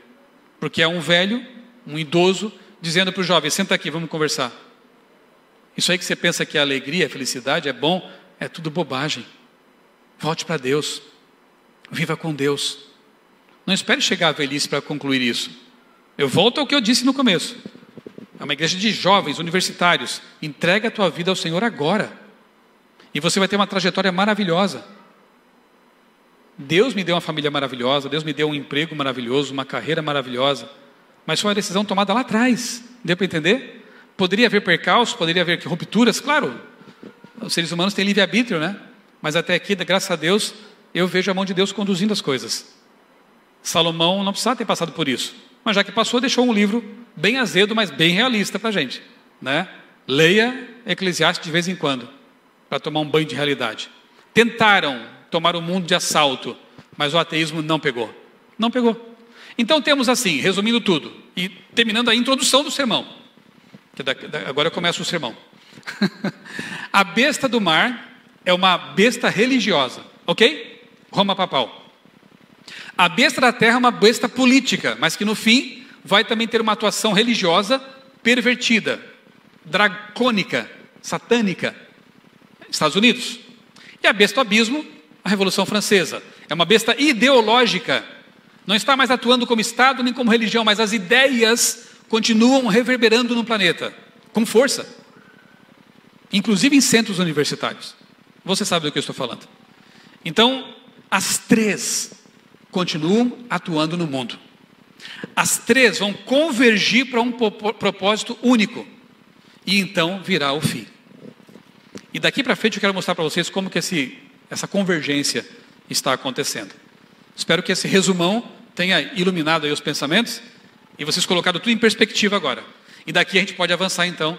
Porque é um velho, um idoso, dizendo para o jovem: senta aqui, vamos conversar. Isso aí que você pensa que é alegria, é felicidade, é bom, é tudo bobagem. Volte para Deus. Viva com Deus. Não espere chegar à velhice para concluir isso. Eu volto ao que eu disse no começo. É uma igreja de jovens, universitários. Entrega a tua vida ao Senhor agora. E você vai ter uma trajetória maravilhosa. Deus me deu uma família maravilhosa. Deus me deu um emprego maravilhoso, uma carreira maravilhosa. Mas foi uma decisão tomada lá atrás. Deu para entender? Poderia haver percalços, poderia haver rupturas, claro. Os seres humanos têm livre-arbítrio, né? Mas até aqui, graças a Deus, eu vejo a mão de Deus conduzindo as coisas. Salomão não precisava ter passado por isso. Mas já que passou, deixou um livro bem azedo, mas bem realista para a gente, né? Leia Eclesiastes de vez em quando, para tomar um banho de realidade. Tentaram tomar o mundo de assalto, mas o ateísmo não pegou. Não pegou. Então temos assim, resumindo tudo, e terminando a introdução do sermão. Agora começa o sermão. A besta do mar é uma besta religiosa, ok? Roma papal. A besta da terra é uma besta política, mas que no fim vai também ter uma atuação religiosa pervertida, dracônica, satânica. Estados Unidos. E a besta do abismo, a Revolução Francesa. É uma besta ideológica. Não está mais atuando como Estado nem como religião, mas as ideias continuam reverberando no planeta, com força. Inclusive em centros universitários. Você sabe do que eu estou falando. Então, as três continuam atuando no mundo. As três vão convergir para um propósito único. E então virá o fim. E daqui para frente eu quero mostrar para vocês como que essa convergência está acontecendo. Espero que esse resumão tenha iluminado aí os pensamentos e vocês colocado tudo em perspectiva agora. E daqui a gente pode avançar então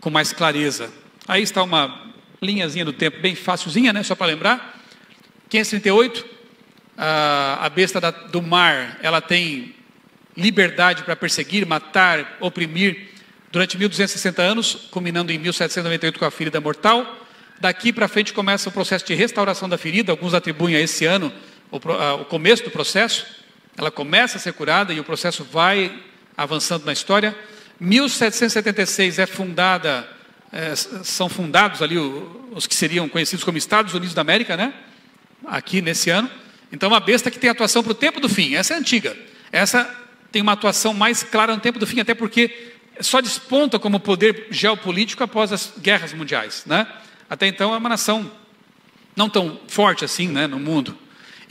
com mais clareza. Aí está uma linhazinha do tempo bem facilzinha, né? Só para lembrar. 538, a besta do mar, ela tem liberdade para perseguir, matar, oprimir durante 1260 anos, culminando em 1798 com a ferida mortal. Daqui para frente começa o processo de restauração da ferida. Alguns atribuem a esse ano o começo do processo. Ela começa a ser curada e o processo vai avançando na história. 1776 são fundados ali os que seriam conhecidos como Estados Unidos da América, né? Aqui nesse ano. Então uma besta que tem atuação para o tempo do fim. Essa é antiga. Essa tem uma atuação mais clara no tempo do fim, até porque só desponta como poder geopolítico após as guerras mundiais, né? Até então é uma nação não tão forte assim, né, no mundo.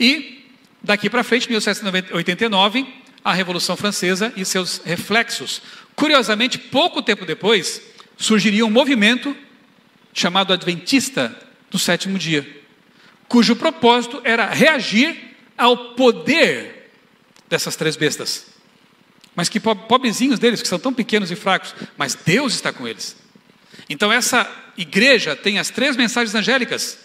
E daqui para frente, 1789, a Revolução Francesa e seus reflexos. Curiosamente, pouco tempo depois, surgiria um movimento chamado Adventista do Sétimo Dia, cujo propósito era reagir ao poder dessas três bestas. Mas que pobrezinhos deles, que são tão pequenos e fracos, mas Deus está com eles. Então essa igreja tem as três mensagens angélicas,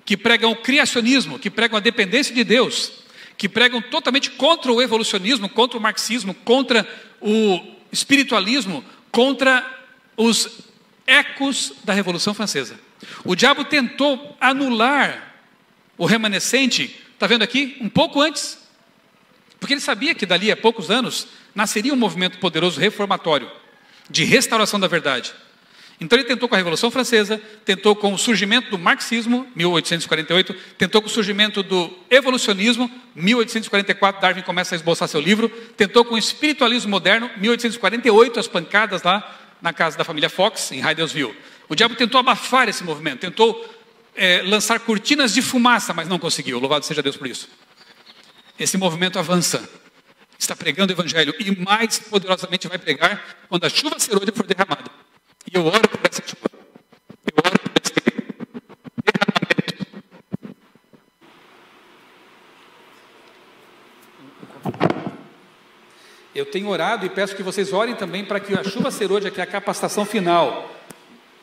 que pregam o criacionismo, que pregam a dependência de Deus, que pregam totalmente contra o evolucionismo, contra o marxismo, contra o espiritualismo, contra os ecos da Revolução Francesa. O diabo tentou anular o remanescente, está vendo aqui? Um pouco antes. Porque ele sabia que dali a poucos anos nasceria um movimento poderoso reformatório, de restauração da verdade. Então ele tentou com a Revolução Francesa, tentou com o surgimento do marxismo, 1848, tentou com o surgimento do evolucionismo, 1844, Darwin começa a esboçar seu livro, tentou com o espiritualismo moderno, 1848, as pancadas lá na casa da família Fox, em Hydelsville. O diabo tentou abafar esse movimento, tentou lançar cortinas de fumaça, mas não conseguiu, louvado seja Deus por isso. Esse movimento avança, está pregando o evangelho e mais poderosamente vai pregar quando a chuva serôdia for derramada. E eu oro por essa chuva. Eu oro por esse derramamento. Eu tenho orado e peço que vocês orem também para que a chuva serôdia, que é a capacitação final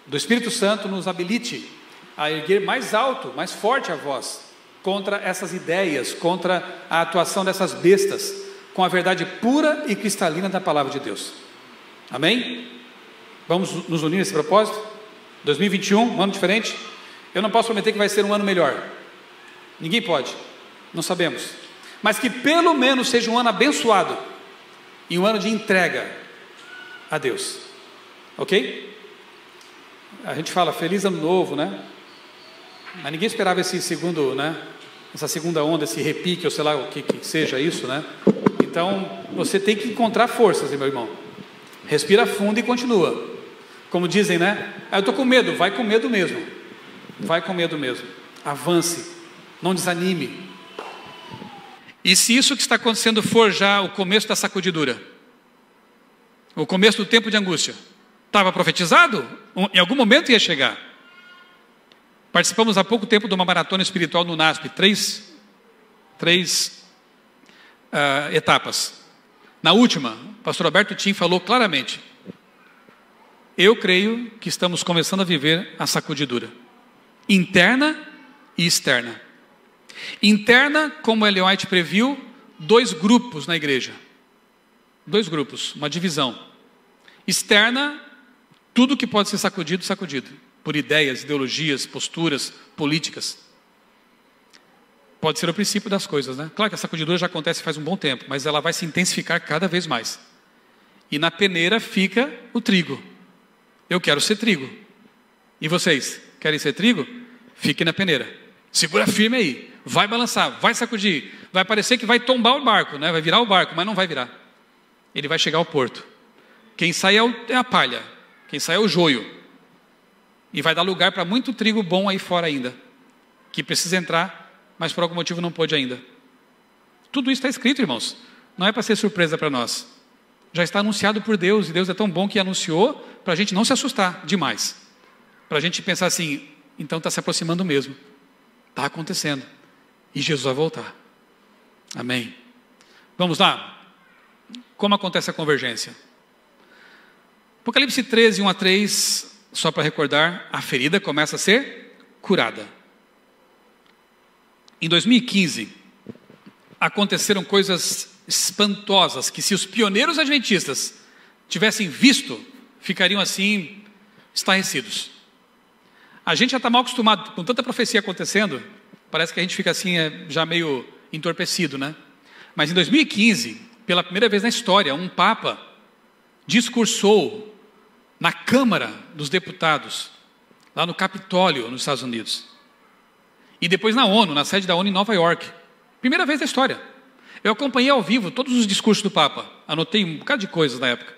do Espírito Santo, nos habilite a erguer mais alto, mais forte a voz contra essas ideias, contra a atuação dessas bestas, com a verdade pura e cristalina da palavra de Deus. Amém? Vamos nos unir nesse propósito? 2021, um ano diferente. Eu não posso prometer que vai ser um ano melhor. Ninguém pode. Não sabemos. Mas que pelo menos seja um ano abençoado e um ano de entrega a Deus. Ok? A gente fala feliz ano novo, né? Mas ninguém esperava esse segundo, né? Essa segunda onda, esse repique, ou sei lá o que seja isso, né? Então, você tem que encontrar forças, meu irmão. Respira fundo e continua. Como dizem, né? Eu estou com medo. Vai com medo mesmo. Vai com medo mesmo. Avance. Não desanime. E se isso que está acontecendo for já o começo da sacudidura, o começo do tempo de angústia, estava profetizado? Em algum momento ia chegar. Participamos há pouco tempo de uma maratona espiritual no NASP. Três etapas. Na última, o pastor Alberto Tim falou claramente: eu creio que estamos começando a viver a sacudidura. interna e externa. Interna, como Ellen White previu, 2 grupos na igreja. 2 grupos, uma divisão. Externa, tudo que pode ser sacudido, sacudido. Por ideias, ideologias, posturas, políticas. Pode ser o princípio das coisas, né? Claro que a sacudidura já acontece faz um bom tempo, mas ela vai se intensificar cada vez mais. E na peneira fica o trigo. Eu quero ser trigo. E vocês, querem ser trigo? Fiquem na peneira. Segura firme aí. Vai balançar, vai sacudir. Vai parecer que vai tombar o barco, né? Vai virar o barco, mas não vai virar. Ele vai chegar ao porto. Quem sai é a palha. Quem sai é o joio. E vai dar lugar para muito trigo bom aí fora ainda. Que precisa entrar, mas por algum motivo não pôde ainda. Tudo isso está escrito, irmãos. Não é para ser surpresa para nós. Já está anunciado por Deus. E Deus é tão bom que anunciou para a gente não se assustar demais. Para a gente pensar assim, então está se aproximando mesmo. Está acontecendo. E Jesus vai voltar. Amém. Vamos lá. Como acontece a convergência? Apocalipse 13, 1-3, só para recordar, a ferida começa a ser curada. Em 2015, aconteceram coisas espantosas, que se os pioneiros adventistas tivessem visto, ficariam assim, estarrecidos. A gente já está mal acostumado, com tanta profecia acontecendo, parece que a gente fica assim, já meio entorpecido, né? Mas em 2015, pela primeira vez na história, um Papa discursou na Câmara dos Deputados, lá no Capitólio, nos Estados Unidos. E depois na ONU, na sede da ONU em Nova York. Primeira vez na história. Eu acompanhei ao vivo todos os discursos do Papa. Anotei um bocado de coisas na época.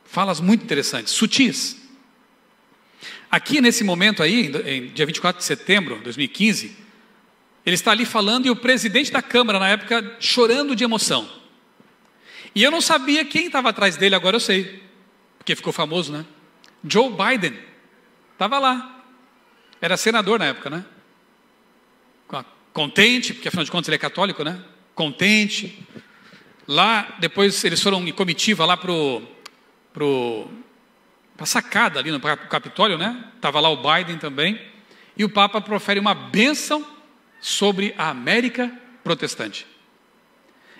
Falas muito interessantes, sutis. Aqui nesse momento aí, em dia 24 de setembro de 2015, ele está ali falando e o presidente da Câmara na época chorando de emoção. E eu não sabia quem estava atrás dele, agora eu sei. Porque ficou famoso, né? Joe Biden estava lá. Era senador na época, né? Contente, porque afinal de contas ele é católico, né? Contente. Lá, depois eles foram em comitiva lá para a sacada ali no Capitólio, né? Estava lá o Biden também. E o Papa profere uma bênção sobre a América protestante.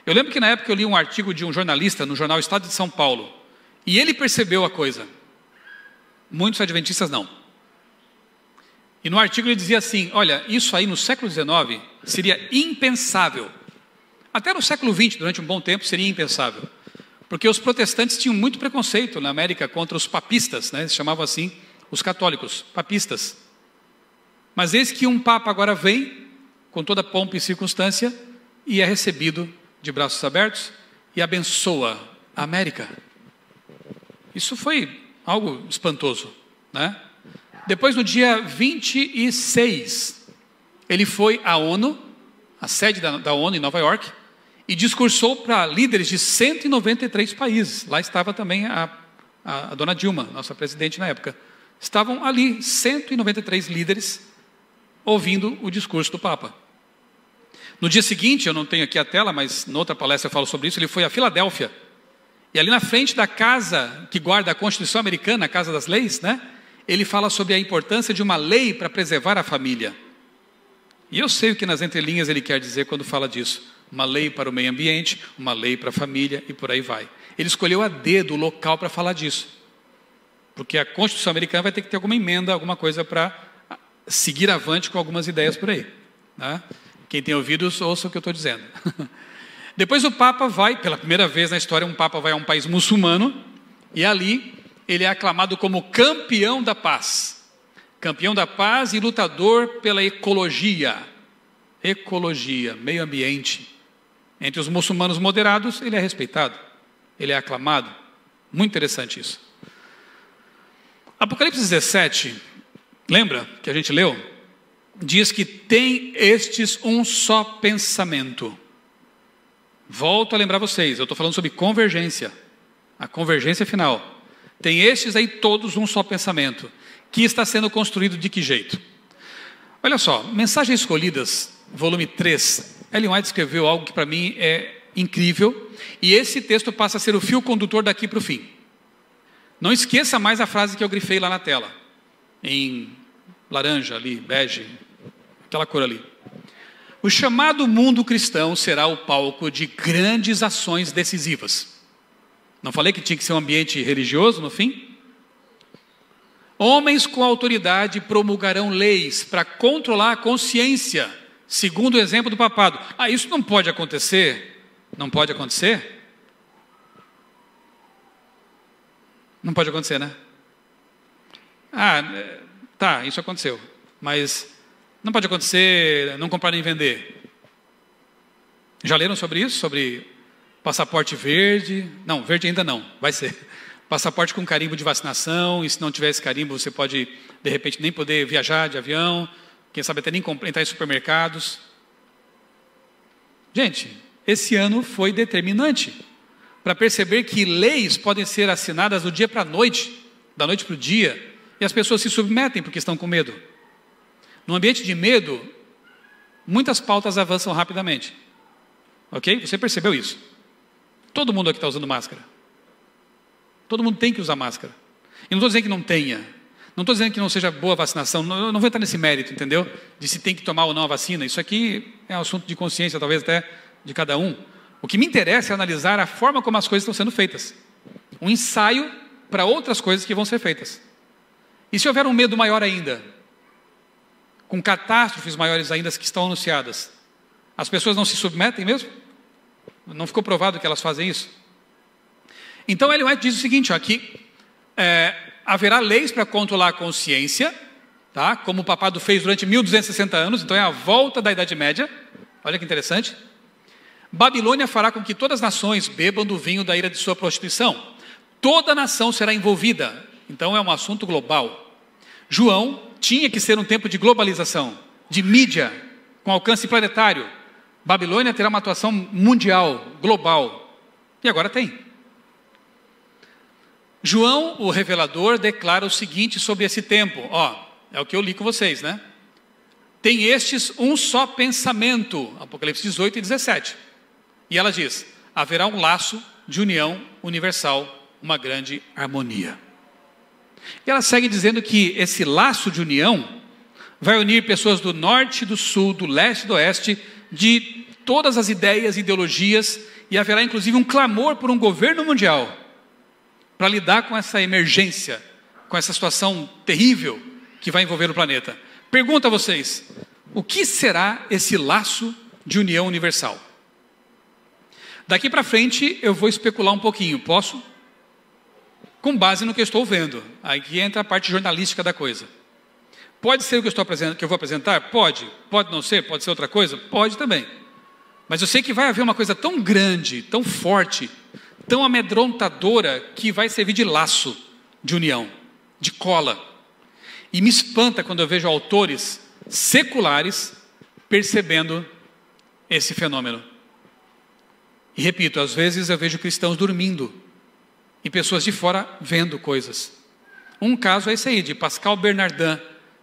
Eu lembro que na época eu li um artigo de um jornalista no jornal Estado de São Paulo. E ele percebeu a coisa. Muitos adventistas não. E no artigo ele dizia assim, olha, isso aí no século XIX seria impensável. Até no século XX, durante um bom tempo, seria impensável. Porque os protestantes tinham muito preconceito na América contra os papistas, né? Eles chamavam assim os católicos, papistas. Mas eis que um Papa agora vem, com toda pompa e circunstância, e é recebido de braços abertos e abençoa a América. Isso foi algo espantoso, né? Depois, no dia 26, ele foi à ONU, a sede da ONU em Nova York, e discursou para líderes de 193 países. Lá estava também a dona Dilma, nossa presidente na época. Estavam ali 193 líderes ouvindo o discurso do Papa. No dia seguinte, eu não tenho aqui a tela, mas noutra palestra eu falo sobre isso, ele foi a Filadélfia. E ali na frente da casa que guarda a Constituição Americana, a Casa das Leis, né? Ele fala sobre a importância de uma lei para preservar a família. E eu sei o que nas entrelinhas ele quer dizer quando fala disso. Uma lei para o meio ambiente, uma lei para a família e por aí vai. Ele escolheu a dedo o local para falar disso. Porque a Constituição Americana vai ter que ter alguma emenda, alguma coisa para seguir avante com algumas ideias por aí, né? Quem tem ouvidos, ouça o que eu estou dizendo. Depois o Papa vai, pela primeira vez na história, um Papa vai a um país muçulmano, e ali ele é aclamado como campeão da paz. Campeão da paz e lutador pela ecologia. Ecologia, meio ambiente. Entre os muçulmanos moderados, ele é respeitado. Ele é aclamado. Muito interessante isso. Apocalipse 17, lembra que a gente leu? Diz que tem estes um só pensamento. Volto a lembrar vocês, eu estou falando sobre convergência. A convergência final. Tem estes aí todos um só pensamento. Que está sendo construído de que jeito? Olha só, Mensagens Escolhidas, volume 3. Ellen White escreveu algo que para mim é incrível. E esse texto passa a ser o fio condutor daqui para o fim. Não esqueça mais a frase que eu grifei lá na tela. Em laranja ali, bege, aquela cor ali. O chamado mundo cristão será o palco de grandes ações decisivas. Não falei que tinha que ser um ambiente religioso no fim? Homens com autoridade promulgarão leis para controlar a consciência, segundo o exemplo do papado. Isso não pode acontecer? Não pode acontecer? Não pode acontecer, né? Tá, isso aconteceu. Mas não pode acontecer não comprar nem vender. Já leram sobre isso? Sobre passaporte verde? Não, verde ainda não, vai ser. Passaporte com carimbo de vacinação, e se não tiver esse carimbo, você pode, de repente, nem poder viajar de avião, quem sabe até nem entrar em supermercados. Gente, esse ano foi determinante para perceber que leis podem ser assinadas do dia para a noite, da noite para o dia, e as pessoas se submetem porque estão com medo. No ambiente de medo, muitas pautas avançam rapidamente. Ok? Você percebeu isso? Todo mundo aqui está usando máscara. Todo mundo tem que usar máscara. E não estou dizendo que não tenha. Não estou dizendo que não seja boa a vacinação. Não vou entrar nesse mérito, entendeu? De se tem que tomar ou não a vacina. Isso aqui é um assunto de consciência, talvez até de cada um. O que me interessa é analisar a forma como as coisas estão sendo feitas. Um ensaio para outras coisas que vão ser feitas. E se houver um medo maior ainda, com catástrofes maiores ainda que estão anunciadas, as pessoas não se submetem mesmo? Não ficou provado que elas fazem isso? Então, Ellen White diz o seguinte, que haverá leis para controlar a consciência, tá? Como o papado fez durante 1260 anos, então é a volta da Idade Média. Olha que interessante. Babilônia fará com que todas as nações bebam do vinho da ira de sua prostituição. Toda nação será envolvida. Então é um assunto global. João tinha que ser um tempo de globalização, de mídia, com alcance planetário. Babilônia terá uma atuação mundial, global. E agora tem. João, o revelador, declara o seguinte sobre esse tempo. É o que eu li com vocês, né? Tem estes um só pensamento. Apocalipse 18 e 17. E ela diz, haverá um laço de união universal, uma grande harmonia. E ela segue dizendo que esse laço de união vai unir pessoas do norte, do sul, do leste e do oeste, de todas as ideias e ideologias, e haverá inclusive um clamor por um governo mundial para lidar com essa emergência, com essa situação terrível que vai envolver o planeta. Pergunto a vocês, o que será esse laço de união universal? Daqui para frente eu vou especular um pouquinho, posso? Com base no que eu estou vendo. Aqui entra a parte jornalística da coisa. Pode ser o que eu vou apresentar? Pode. Pode não ser? Pode ser outra coisa? Pode também. Mas eu sei que vai haver uma coisa tão grande, tão forte, tão amedrontadora, que vai servir de laço de união, de cola. E me espanta quando eu vejo autores seculares percebendo esse fenômeno. E repito, às vezes eu vejo cristãos dormindo e pessoas de fora vendo coisas. Um caso é esse aí, de Pascal Bernardin.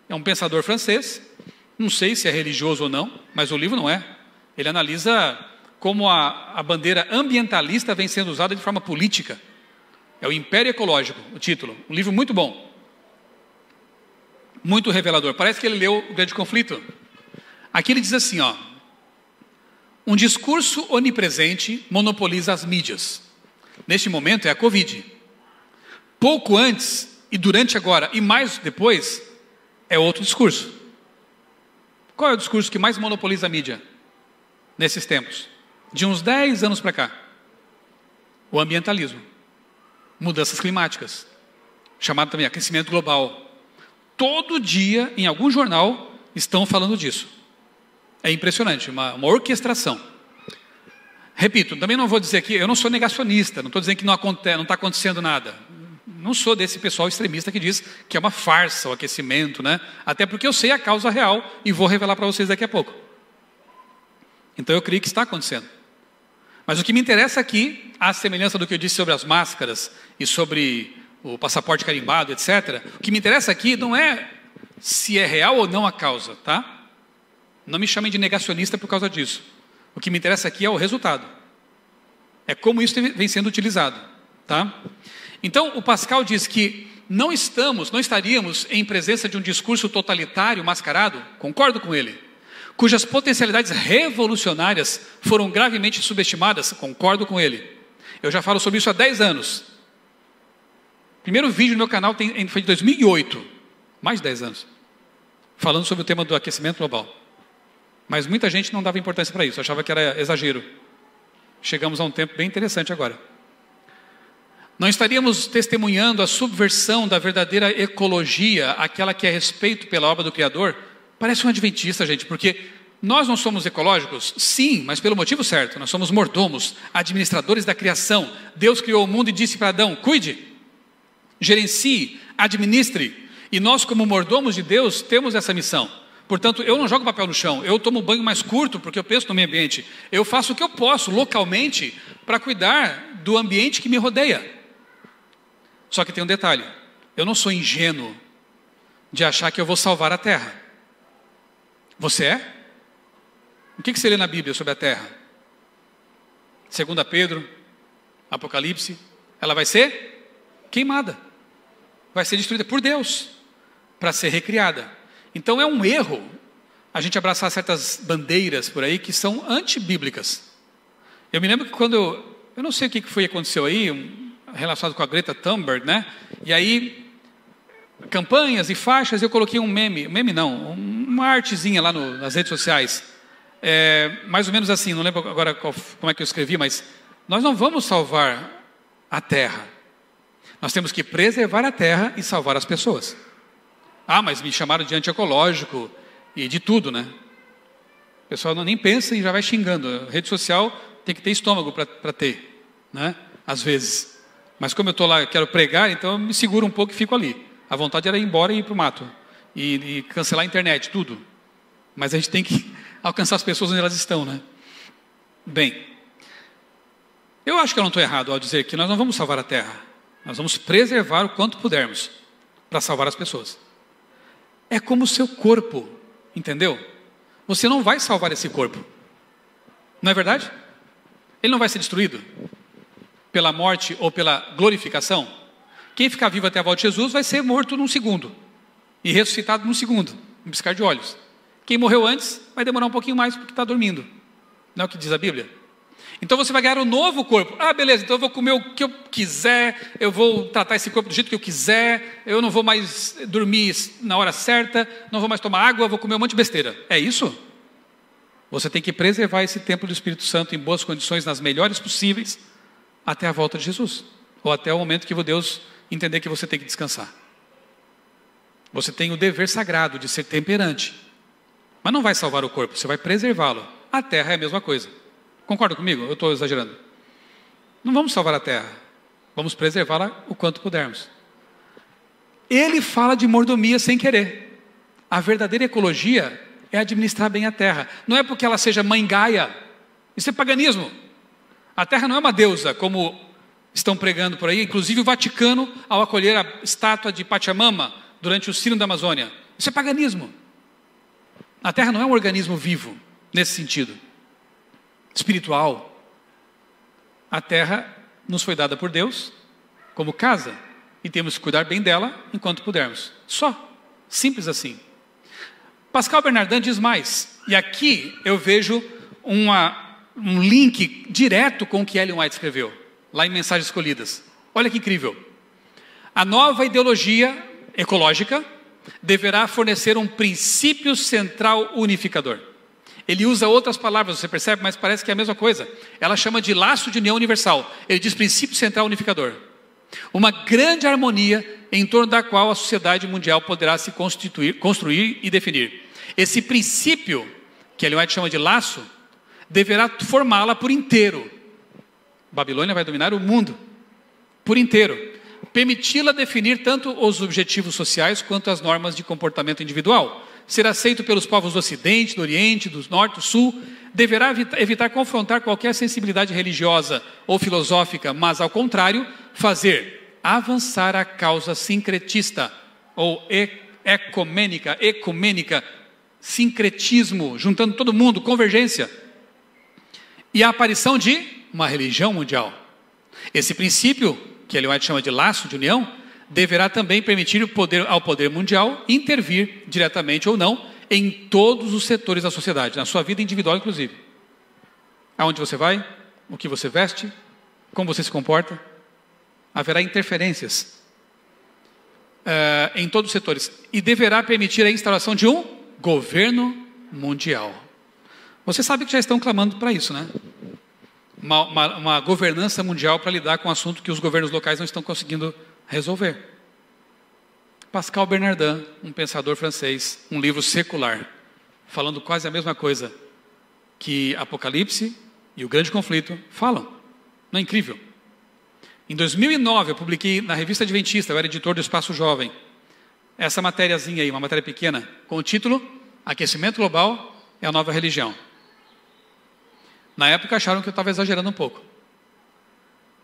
É um pensador francês, não sei se é religioso ou não, mas o livro não é. Ele analisa como a bandeira ambientalista vem sendo usada de forma política. É o Império Ecológico, o título. Um livro muito bom. Muito revelador. Parece que ele leu O Grande Conflito. Aqui ele diz assim, um discurso onipresente monopoliza as mídias. Neste momento é a Covid. Pouco antes e durante agora e mais depois é outro discurso. Qual é o discurso que mais monopoliza a mídia nesses tempos? De uns 10 anos para cá. O ambientalismo. Mudanças climáticas. Chamado também aquecimento global. Todo dia, em algum jornal, estão falando disso. É impressionante, uma orquestração. Repito, também não vou dizer que eu não sou negacionista, não estou dizendo que não está acontecendo nada. Não sou desse pessoal extremista que diz que é uma farsa o aquecimento, né? Até porque eu sei a causa real e vou revelar para vocês daqui a pouco. Então eu creio que está acontecendo. Mas o que me interessa aqui, à semelhança do que eu disse sobre as máscaras e sobre o passaporte carimbado, etc. O que me interessa aqui não é se é real ou não a causa, tá? Não me chamem de negacionista por causa disso. O que me interessa aqui é o resultado. É como isso vem sendo utilizado, tá? Então, o Pascal diz que não estaríamos em presença de um discurso totalitário mascarado, concordo com ele, cujas potencialidades revolucionárias foram gravemente subestimadas, concordo com ele. Eu já falo sobre isso há 10 anos. O primeiro vídeo no meu canal foi de 2008, mais de 10 anos, falando sobre o tema do aquecimento global. Mas muita gente não dava importância para isso, achava que era exagero. Chegamos a um tempo bem interessante agora. Não estaríamos testemunhando a subversão da verdadeira ecologia, aquela que é respeito pela obra do Criador? Parece um adventista, gente, porque nós não somos ecológicos? Sim, mas pelo motivo certo. Nós somos mordomos, administradores da criação. Deus criou o mundo e disse para Adão: cuide, gerencie, administre. E nós, como mordomos de Deus, temos essa missão. Portanto, eu não jogo papel no chão, eu tomo banho mais curto, porque eu penso no meio ambiente. Eu faço o que eu posso, localmente, para cuidar do ambiente que me rodeia. Só que tem um detalhe: eu não sou ingênuo de achar que eu vou salvar a terra. Você é? O que você lê na Bíblia sobre a terra? 2 Pedro, Apocalipse, ela vai ser queimada, vai ser destruída por Deus, para ser recriada. Então é um erro a gente abraçar certas bandeiras por aí que são antibíblicas. Eu me lembro que quando eu não sei o que foi que aconteceu aí, relacionado com a Greta Thunberg, né? E aí, campanhas e faixas, eu coloquei um meme não, uma artezinha lá nas redes sociais, mais ou menos assim, não lembro agora como é que eu escrevi, mas nós não vamos salvar a terra, nós temos que preservar a terra e salvar as pessoas. Ah, mas me chamaram de antiecológico e de tudo, né? O pessoal nem pensa e já vai xingando. A rede social tem que ter estômago para ter, né? Às vezes. Mas como eu estou lá, quero pregar, então eu me seguro um pouco e fico ali. A vontade era ir embora e ir para o mato. E cancelar a internet, tudo. Mas a gente tem que alcançar as pessoas onde elas estão, né? Bem, eu acho que eu não estou errado ao dizer que nós não vamos salvar a terra. Nós vamos preservar o quanto pudermos para salvar as pessoas. É como o seu corpo, entendeu? Você não vai salvar esse corpo. Não é verdade? Ele não vai ser destruído pela morte ou pela glorificação. Quem ficar vivo até a volta de Jesus vai ser morto num segundo e ressuscitado num segundo, um piscar de olhos. Quem morreu antes vai demorar um pouquinho mais porque está dormindo. Não é o que diz a Bíblia? Então você vai ganhar um novo corpo. Ah, beleza, então eu vou comer o que eu quiser, eu vou tratar esse corpo do jeito que eu quiser, eu não vou mais dormir na hora certa, não vou mais tomar água, vou comer um monte de besteira. É isso? Você tem que preservar esse templo do Espírito Santo em boas condições, nas melhores possíveis, até a volta de Jesus. Ou até o momento que Deus entender que você tem que descansar. Você tem o dever sagrado de ser temperante. Mas não vai salvar o corpo, você vai preservá-lo. A terra é a mesma coisa. Concorda comigo? Eu estou exagerando. Não vamos salvar a terra. Vamos preservá-la o quanto pudermos. Ele fala de mordomia sem querer. A verdadeira ecologia é administrar bem a terra. Não é porque ela seja mãe Gaia. Isso é paganismo. A terra não é uma deusa, como estão pregando por aí. Inclusive o Vaticano, ao acolher a estátua de Pachamama durante o Sínodo da Amazônia. Isso é paganismo. A terra não é um organismo vivo, nesse sentido. Espiritual. A terra nos foi dada por Deus como casa e temos que cuidar bem dela enquanto pudermos. Só. Simples assim. Pascal Bernardin diz mais. E aqui eu vejo um link direto com o que Ellen White escreveu, lá em Mensagens Escolhidas. Olha que incrível. A nova ideologia ecológica deverá fornecer um princípio central unificador. Ele usa outras palavras, você percebe, mas parece que é a mesma coisa. Ela chama de laço de união universal. Ele diz princípio central unificador. Uma grande harmonia em torno da qual a sociedade mundial poderá se construir e definir. Esse princípio, que Ellen White chama de laço, deverá formá-la por inteiro. Babilônia vai dominar o mundo por inteiro. Permiti-la definir tanto os objetivos sociais quanto as normas de comportamento individual. Ser aceito pelos povos do Ocidente, do Oriente, do Norte, do Sul, deverá evitar confrontar qualquer sensibilidade religiosa ou filosófica, mas, ao contrário, fazer avançar a causa sincretista, ou ecumênica, sincretismo, juntando todo mundo, convergência, e a aparição de uma religião mundial. Esse princípio, que Ellen White chama de laço de união, deverá também permitir ao poder mundial intervir, diretamente ou não, em todos os setores da sociedade, na sua vida individual inclusive. Aonde você vai, o que você veste, como você se comporta, haverá interferências em todos os setores. E deverá permitir a instauração de um governo mundial. Você sabe que já estão clamando para isso, né? Uma governança mundial para lidar com um assunto que os governos locais não estão conseguindo resolver. Pascal Bernardin, um pensador francês, um livro secular, falando quase a mesma coisa que Apocalipse e o Grande Conflito falam. Não é incrível? Em 2009, eu publiquei na Revista Adventista, eu era editor do Espaço Jovem, essa matériazinha aí, uma matéria pequena, com o título Aquecimento Global é a Nova Religião. Na época acharam que eu estava exagerando um pouco.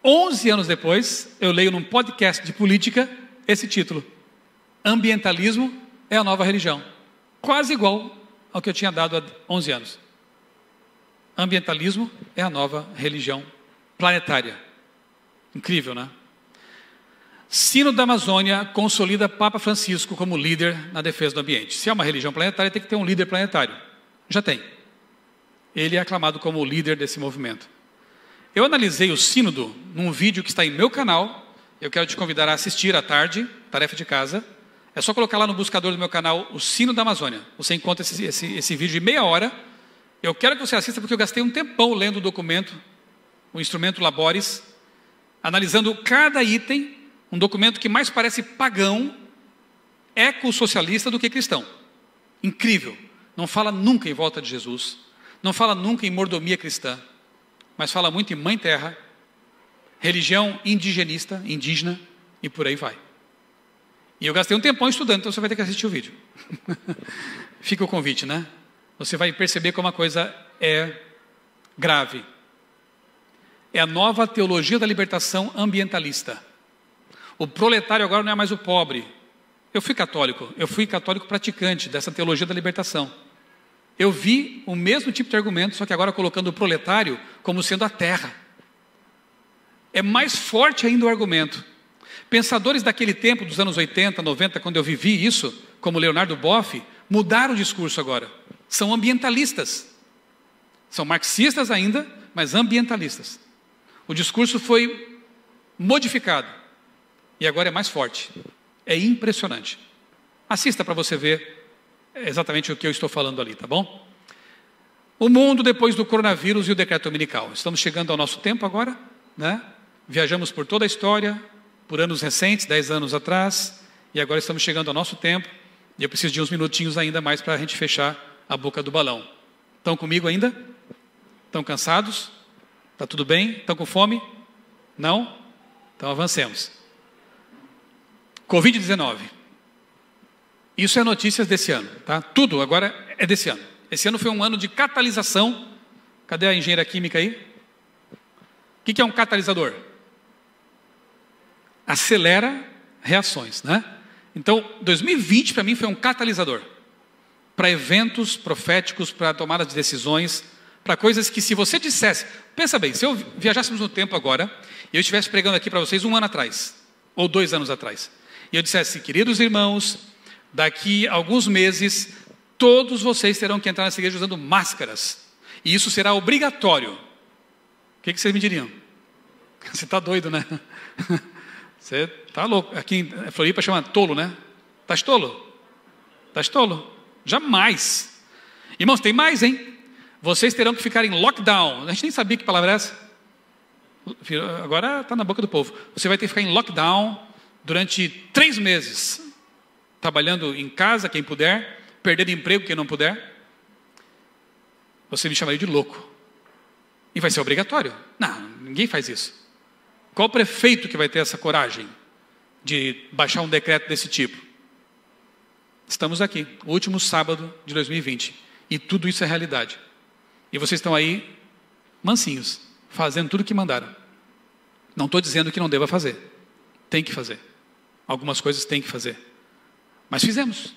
11 anos depois, eu leio num podcast de política esse título: Ambientalismo é a Nova Religião. Quase igual ao que eu tinha dado há 11 anos. Ambientalismo é a nova religião planetária. Incrível, né? Sino da Amazônia consolida Papa Francisco como líder na defesa do ambiente. Se é uma religião planetária, tem que ter um líder planetário. Já tem. Ele é aclamado como o líder desse movimento. Eu analisei o sínodo num vídeo que está em meu canal. Eu quero te convidar a assistir à tarde, tarefa de casa. É só colocar lá no buscador do meu canal o Sino da Amazônia. Você encontra esse vídeo de meia hora. Eu quero que você assista porque eu gastei um tempão lendo o documento, o instrumento Labores, analisando cada item, um documento que mais parece pagão, ecossocialista do que cristão. Incrível. Não fala nunca em volta de Jesus, não fala nunca em mordomia cristã, mas fala muito em mãe terra, religião indigenista, indígena e por aí vai. E eu gastei um tempão estudando, então você vai ter que assistir o vídeo. Fica o convite, né? Você vai perceber como a coisa é grave. É a nova teologia da libertação ambientalista. O proletário agora não é mais o pobre. Eu fui católico praticante dessa teologia da libertação. Eu vi o mesmo tipo de argumento, só que agora colocando o proletário como sendo a terra. É mais forte ainda o argumento. Pensadores daquele tempo, dos anos 80, 90, quando eu vivi isso, como Leonardo Boff, mudaram o discurso agora. São ambientalistas. São marxistas ainda, mas ambientalistas. O discurso foi modificado. E agora é mais forte. É impressionante. Assista para você ver exatamente o que eu estou falando ali, tá bom? O mundo depois do coronavírus e o decreto dominical. Estamos chegando ao nosso tempo agora, né? Viajamos por toda a história, por anos recentes, 10 anos atrás, e agora estamos chegando ao nosso tempo, e eu preciso de uns minutinhos ainda mais para a gente fechar a boca do balão. Estão comigo ainda? Estão cansados? Está tudo bem? Estão com fome? Não? Então avancemos. Covid-19. Isso é notícias desse ano, tá? Tudo agora é desse ano. Esse ano foi um ano de catalisação. Cadê a engenheira química aí? O que é um catalisador? Acelera reações, né? Então, 2020 para mim foi um catalisador. Para eventos proféticos, para tomadas de decisões, para coisas que se você dissesse... Pensa bem, se eu viajássemos no tempo agora, e eu estivesse pregando aqui para vocês um ano atrás, ou 2 anos atrás, e eu dissesse, queridos irmãos, daqui a alguns meses, todos vocês terão que entrar nessa igreja usando máscaras, e isso será obrigatório. O que vocês me diriam? Você está doido, né? Você está louco. Aqui em Floripa chama tolo, né? Estás tolo? Estás tolo? Jamais. Irmãos, tem mais, hein? Vocês terão que ficar em lockdown. A gente nem sabia que palavra é essa. Agora está na boca do povo. Você vai ter que ficar em lockdown durante 3 meses. Trabalhando em casa, quem puder. Perdendo emprego, quem não puder. Você me chamaria de louco. E vai ser obrigatório. Não, ninguém faz isso. Qual prefeito que vai ter essa coragem de baixar um decreto desse tipo? Estamos aqui, o último sábado de 2020. E tudo isso é realidade. E vocês estão aí, mansinhos, fazendo tudo o que mandaram. Não estou dizendo que não deva fazer. Tem que fazer. Algumas coisas tem que fazer. Mas fizemos.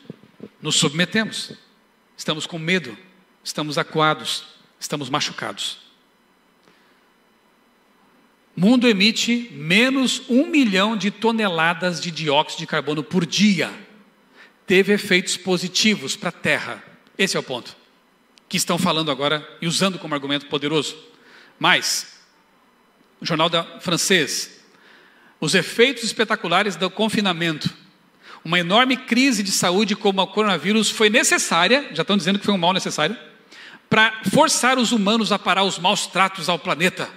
Nos submetemos. Estamos com medo. Estamos acuados. Estamos machucados. O mundo emite menos 1 milhão de toneladas de dióxido de carbono por dia. Teve efeitos positivos para a Terra. Esse é o ponto que estão falando agora e usando como argumento poderoso. Mas, o jornal francês, os efeitos espetaculares do confinamento, uma enorme crise de saúde como o coronavírus foi necessária, já estão dizendo que foi um mal necessário, para forçar os humanos a parar os maus tratos ao planeta.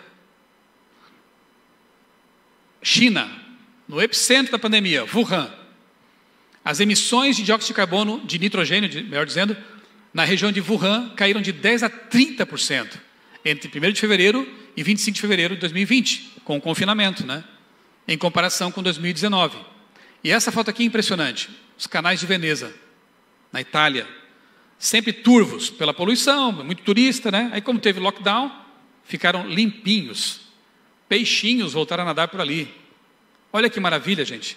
China, no epicentro da pandemia, Wuhan, as emissões de dióxido de carbono, de nitrogênio, melhor dizendo, na região de Wuhan caíram de 10% a 30%, entre 1º de fevereiro e 25 de fevereiro de 2020, com o confinamento, né? Em comparação com 2019. E essa foto aqui é impressionante. Os canais de Veneza, na Itália, sempre turvos pela poluição, muito turista, né? Aí como teve lockdown, ficaram limpinhos. Peixinhos voltaram a nadar por ali. Olha que maravilha, gente.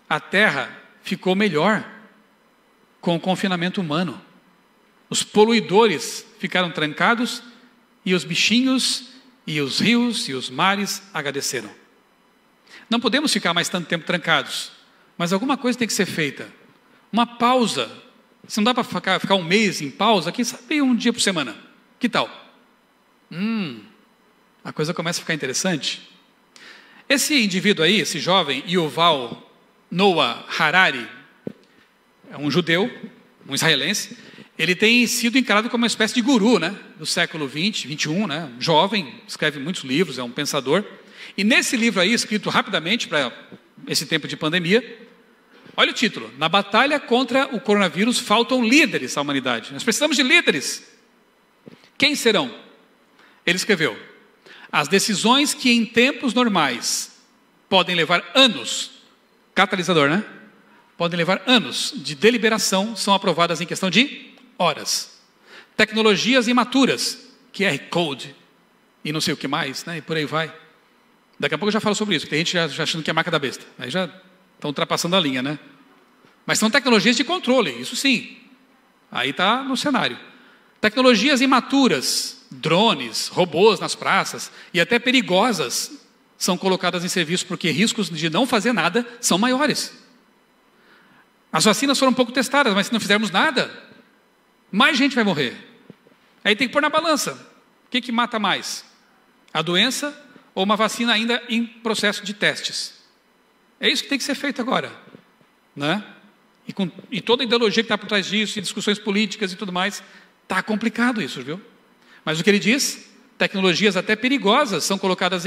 A Terra ficou melhor com o confinamento humano. Os poluidores ficaram trancados e os bichinhos e os rios e os mares agradeceram. Não podemos ficar mais tanto tempo trancados, mas alguma coisa tem que ser feita. Uma pausa. Se não dá para ficar um mês em pausa, quem sabe um dia por semana. Que tal? A coisa começa a ficar interessante. Esse indivíduo aí, esse jovem, Yuval Noah Harari, é um judeu, um israelense. Ele tem sido encarado como uma espécie de guru, né? Do século 20, 21, né? Jovem, escreve muitos livros, é um pensador. E nesse livro aí, escrito rapidamente para esse tempo de pandemia, olha o título: Na batalha contra o coronavírus faltam líderes à humanidade. Nós precisamos de líderes. Quem serão? Ele escreveu: as decisões que em tempos normais podem levar anos, catalisador, né? Podem levar anos de deliberação, são aprovadas em questão de horas. Tecnologias imaturas, QR Code e não sei o que mais, né? E por aí vai. Daqui a pouco eu já falo sobre isso, tem gente já achando que é a marca da besta. Aí já estão ultrapassando a linha, né? Mas são tecnologias de controle, isso sim. Aí está no cenário. Tecnologias imaturas, drones, robôs nas praças e até perigosas são colocadas em serviço porque riscos de não fazer nada são maiores. As vacinas foram um pouco testadas, mas se não fizermos nada, mais gente vai morrer. Aí tem que pôr na balança. O que mata mais? A doença ou uma vacina ainda em processo de testes? É isso que tem que ser feito agora, né? E toda a ideologia que está por trás disso, e discussões políticas e tudo mais, está complicado isso, viu? Mas o que ele diz, tecnologias até perigosas são colocadas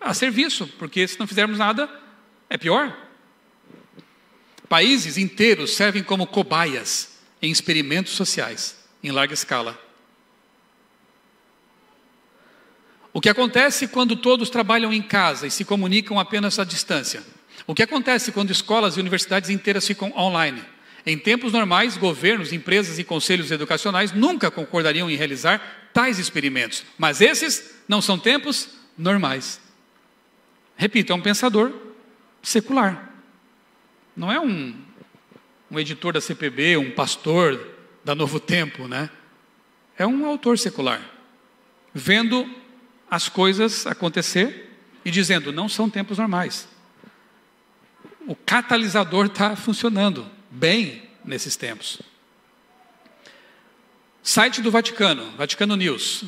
a serviço, porque se não fizermos nada, é pior. Países inteiros servem como cobaias em experimentos sociais, em larga escala. O que acontece quando todos trabalham em casa e se comunicam apenas à distância? O que acontece quando escolas e universidades inteiras ficam online? Em tempos normais, governos, empresas e conselhos educacionais nunca concordariam em realizar tais experimentos. Mas esses não são tempos normais. Repito, é um pensador secular. Não é um editor da CPB, um pastor da Novo Tempo, né? É um autor secular, vendo as coisas acontecer e dizendo, não são tempos normais. O catalisador está funcionando bem nesses tempos. Site do Vaticano, Vaticano News,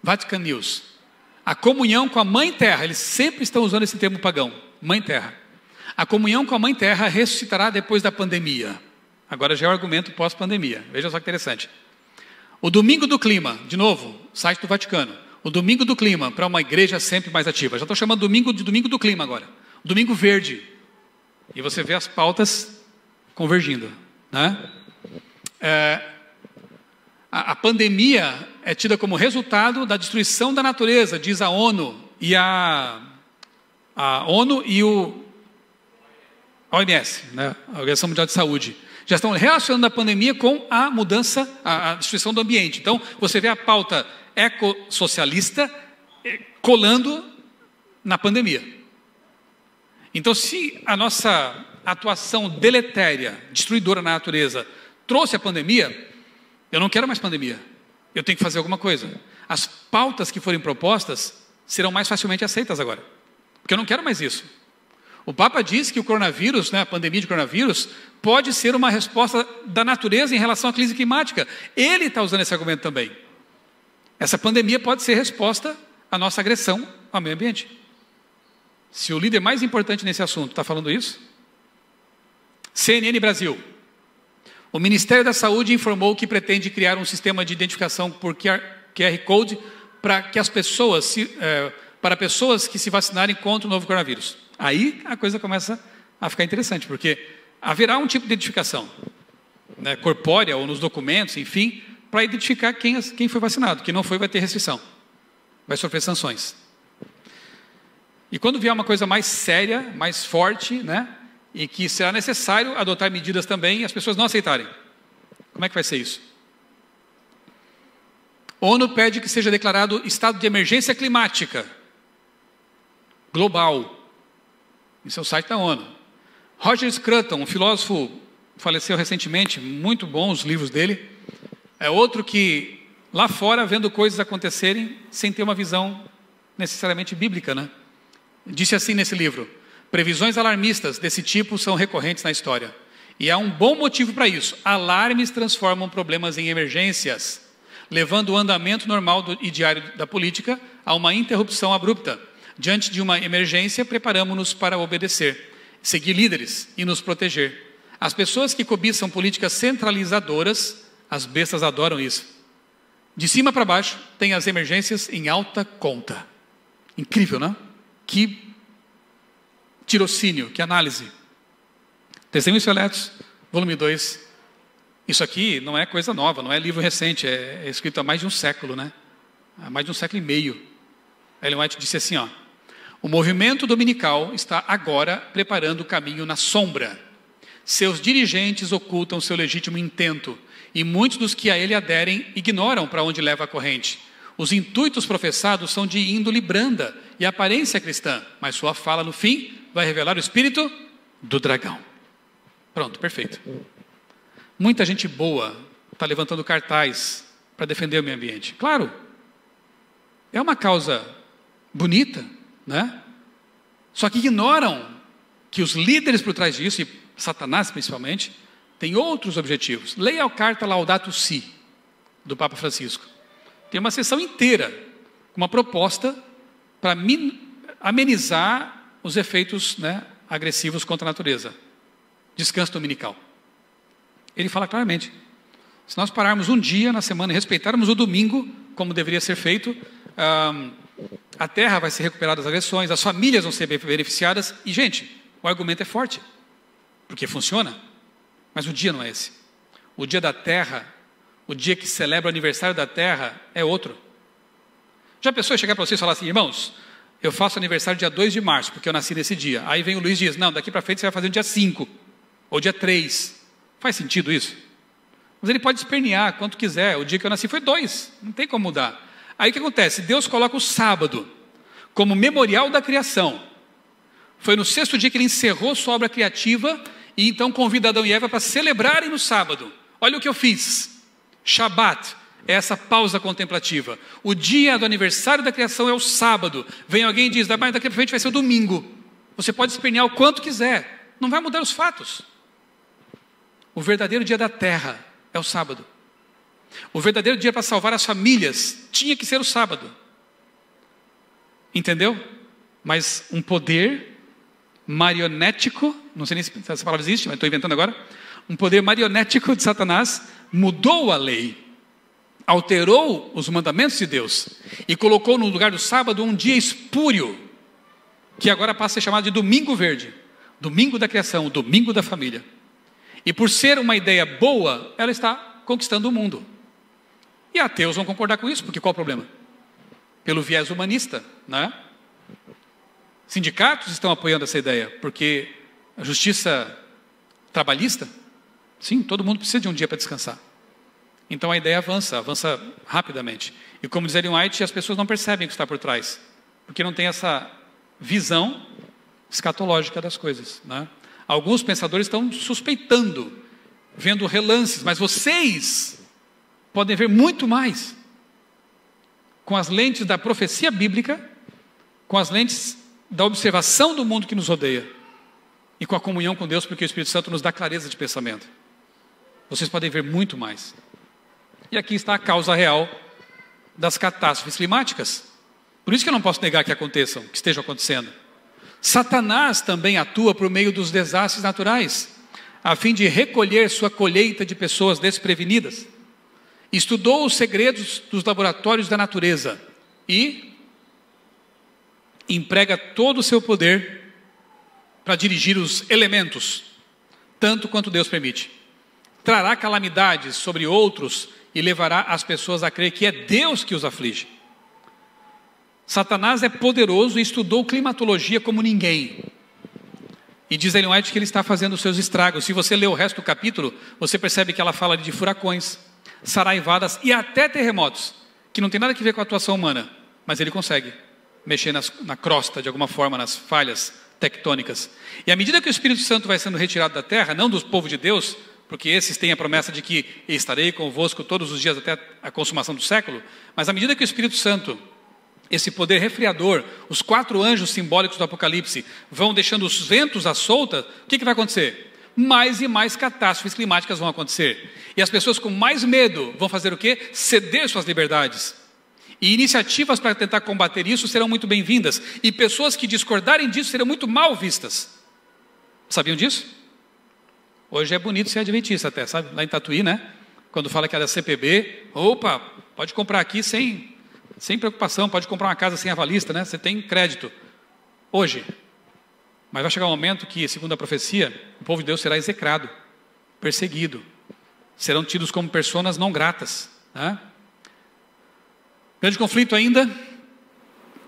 Vatican News. A comunhão com a Mãe Terra, eles sempre estão usando esse termo pagão, Mãe Terra. A comunhão com a Mãe Terra ressuscitará depois da pandemia. Agora já é o argumento pós-pandemia. Veja só que interessante. O Domingo do Clima, de novo, site do Vaticano. O Domingo do Clima, para uma igreja sempre mais ativa. Já estou chamando Domingo de Domingo do Clima agora. Domingo Verde. E você vê as pautas convergindo, né? A pandemia é tida como resultado da destruição da natureza, diz a ONU. E a ONU e o OMS, né? A Organização Mundial de Saúde, já estão relacionando a pandemia com a mudança, a destruição do ambiente. Então, você vê a pauta ecossocialista colando na pandemia. Então, se a nossa atuação deletéria, destruidora na natureza, trouxe a pandemia, eu não quero mais pandemia. Eu tenho que fazer alguma coisa. As pautas que forem propostas serão mais facilmente aceitas agora. Porque eu não quero mais isso. O Papa diz que o coronavírus, a pandemia de coronavírus, pode ser uma resposta da natureza em relação à crise climática. Ele está usando esse argumento também. Essa pandemia pode ser resposta à nossa agressão ao meio ambiente. Se o líder mais importante nesse assunto está falando isso, CNN Brasil. O Ministério da Saúde informou que pretende criar um sistema de identificação por QR Code para pessoas que se vacinarem contra o novo coronavírus. Aí a coisa começa a ficar interessante, porque haverá um tipo de identificação, corpórea ou nos documentos, enfim, para identificar quem foi vacinado. Quem não foi vai ter restrição, vai sofrer sanções. E quando vier uma coisa mais séria, mais forte, e que será necessário adotar medidas também, as pessoas não aceitarem. Como é que vai ser isso? A ONU pede que seja declarado estado de emergência climática global. Esse é o site da ONU. Roger Scruton, um filósofo, faleceu recentemente, muito bom os livros dele. É outro que, lá fora, vendo coisas acontecerem, sem ter uma visão necessariamente bíblica, Disse assim nesse livro: previsões alarmistas desse tipo são recorrentes na história. E há um bom motivo para isso. Alarmes transformam problemas em emergências, levando o andamento normal e diário da política a uma interrupção abrupta. Diante de uma emergência, preparamos-nos para obedecer, seguir líderes e nos proteger. As pessoas que cobiçam políticas centralizadoras, as bestas adoram isso. De cima para baixo, tem as emergências em alta conta. Incrível, não? Que tirocínio, que análise. Testemunhos Seletos, volume 2. Isso aqui não é coisa nova, não é livro recente, é escrito há mais de um século, Há mais de um século e meio. Ellen White disse assim, o movimento dominical está agora preparando o caminho na sombra. Seus dirigentes ocultam seu legítimo intento, e muitos dos que a ele aderem ignoram para onde leva a corrente. Os intuitos professados são de índole branda e aparência cristã, mas sua fala no fim vai revelar o espírito do dragão. Pronto, perfeito. Muita gente boa está levantando cartaz para defender o meio ambiente. Claro, é uma causa bonita, Só que ignoram que os líderes por trás disso, e Satanás principalmente, têm outros objetivos. Leia a carta Laudato Si, do Papa Francisco. Tem uma sessão inteira, com uma proposta para amenizar os efeitos agressivos contra a natureza. Descanso dominical. Ele fala claramente, se nós pararmos um dia na semana e respeitarmos o domingo, como deveria ser feito, a terra vai ser recuperada das agressões, as famílias vão ser beneficiadas, e gente, o argumento é forte, porque funciona, mas o dia não é esse. O dia da terra, o dia que celebra o aniversário da terra, é outro. Já pensou em chegar para vocês e falar assim, irmãos, eu faço aniversário dia 2 de março, porque eu nasci nesse dia. Aí vem o Luiz e diz, não, daqui para frente você vai fazer no dia 5, ou dia 3. Faz sentido isso? Mas ele pode espernear quanto quiser, o dia que eu nasci foi 2, não tem como mudar. Aí o que acontece? Deus coloca o sábado como memorial da criação. Foi no 6º dia que ele encerrou sua obra criativa, e então convida Adão e Eva para celebrarem no sábado. Olha o que eu fiz. Shabat é essa pausa contemplativa. O dia do aniversário da criação é o sábado. Vem alguém e diz, mas daqui para frente vai ser o domingo. Você pode espernear o quanto quiser, não vai mudar os fatos. O verdadeiro dia da terra é o sábado. O verdadeiro dia para salvar as famílias tinha que ser o sábado. Entendeu? Mas um poder marionético, não sei nem se essa palavra existe, mas estou inventando agora, um poder marionético de Satanás mudou a lei, alterou os mandamentos de Deus e colocou no lugar do sábado um dia espúrio, que agora passa a ser chamado de domingo verde, domingo da criação, domingo da família. E por ser uma ideia boa, ela está conquistando o mundo. E ateus vão concordar com isso, porque qual o problema? Pelo viés humanista, Sindicatos estão apoiando essa ideia, porque a justiça trabalhista, sim, todo mundo precisa de um dia para descansar. Então a ideia avança rapidamente. E como diz Ellen White, as pessoas não percebem o que está por trás, porque não tem essa visão escatológica das coisas. Alguns pensadores estão suspeitando, vendo relances, mas vocês podem ver muito mais com as lentes da profecia bíblica com as lentes da observação do mundo que nos rodeia e com a comunhão com Deus, porque o Espírito Santo nos dá clareza de pensamento. Vocês podem ver muito mais. E aqui está a causa real das catástrofes climáticas. Por isso que eu não posso negar que aconteçam, que estejam acontecendo. Satanás também atua por meio dos desastres naturais, a fim de recolher sua colheita de pessoas desprevenidas. Estudou os segredos dos laboratórios da natureza e emprega todo o seu poder para dirigir os elementos, tanto quanto Deus permite. Trará calamidades sobre outros e levará as pessoas a crer que é Deus que os aflige. Satanás é poderoso e estudou climatologia como ninguém. E diz Ellen White que ele está fazendo os seus estragos. Se você ler o resto do capítulo, você percebe que ela fala de furacões, saraivadas e até terremotos, que não tem nada a ver com a atuação humana, mas ele consegue mexer na crosta, de alguma forma, nas falhas tectônicas. E à medida que o Espírito Santo vai sendo retirado da terra, não do povo de Deus, porque esses têm a promessa de que estarei convosco todos os dias até a consumação do século, mas à medida que o Espírito Santo, esse poder refriador, os 4 anjos simbólicos do Apocalipse, vão deixando os ventos à solta, o que vai acontecer? Mais e mais catástrofes climáticas vão acontecer. E as pessoas com mais medo vão fazer o quê? Ceder suas liberdades. E iniciativas para tentar combater isso serão muito bem-vindas. E pessoas que discordarem disso serão muito mal vistas. Sabiam disso? Hoje é bonito ser adventista até, sabe? Lá em Tatuí, né? Quando fala que é da CPB, opa, pode comprar aqui sem preocupação, pode comprar uma casa sem avalista, né? Você tem crédito. Hoje. Mas vai chegar um momento que, segundo a profecia, o povo de Deus será execrado, perseguido. Serão tidos como pessoas não gratas, né? Grande conflito ainda.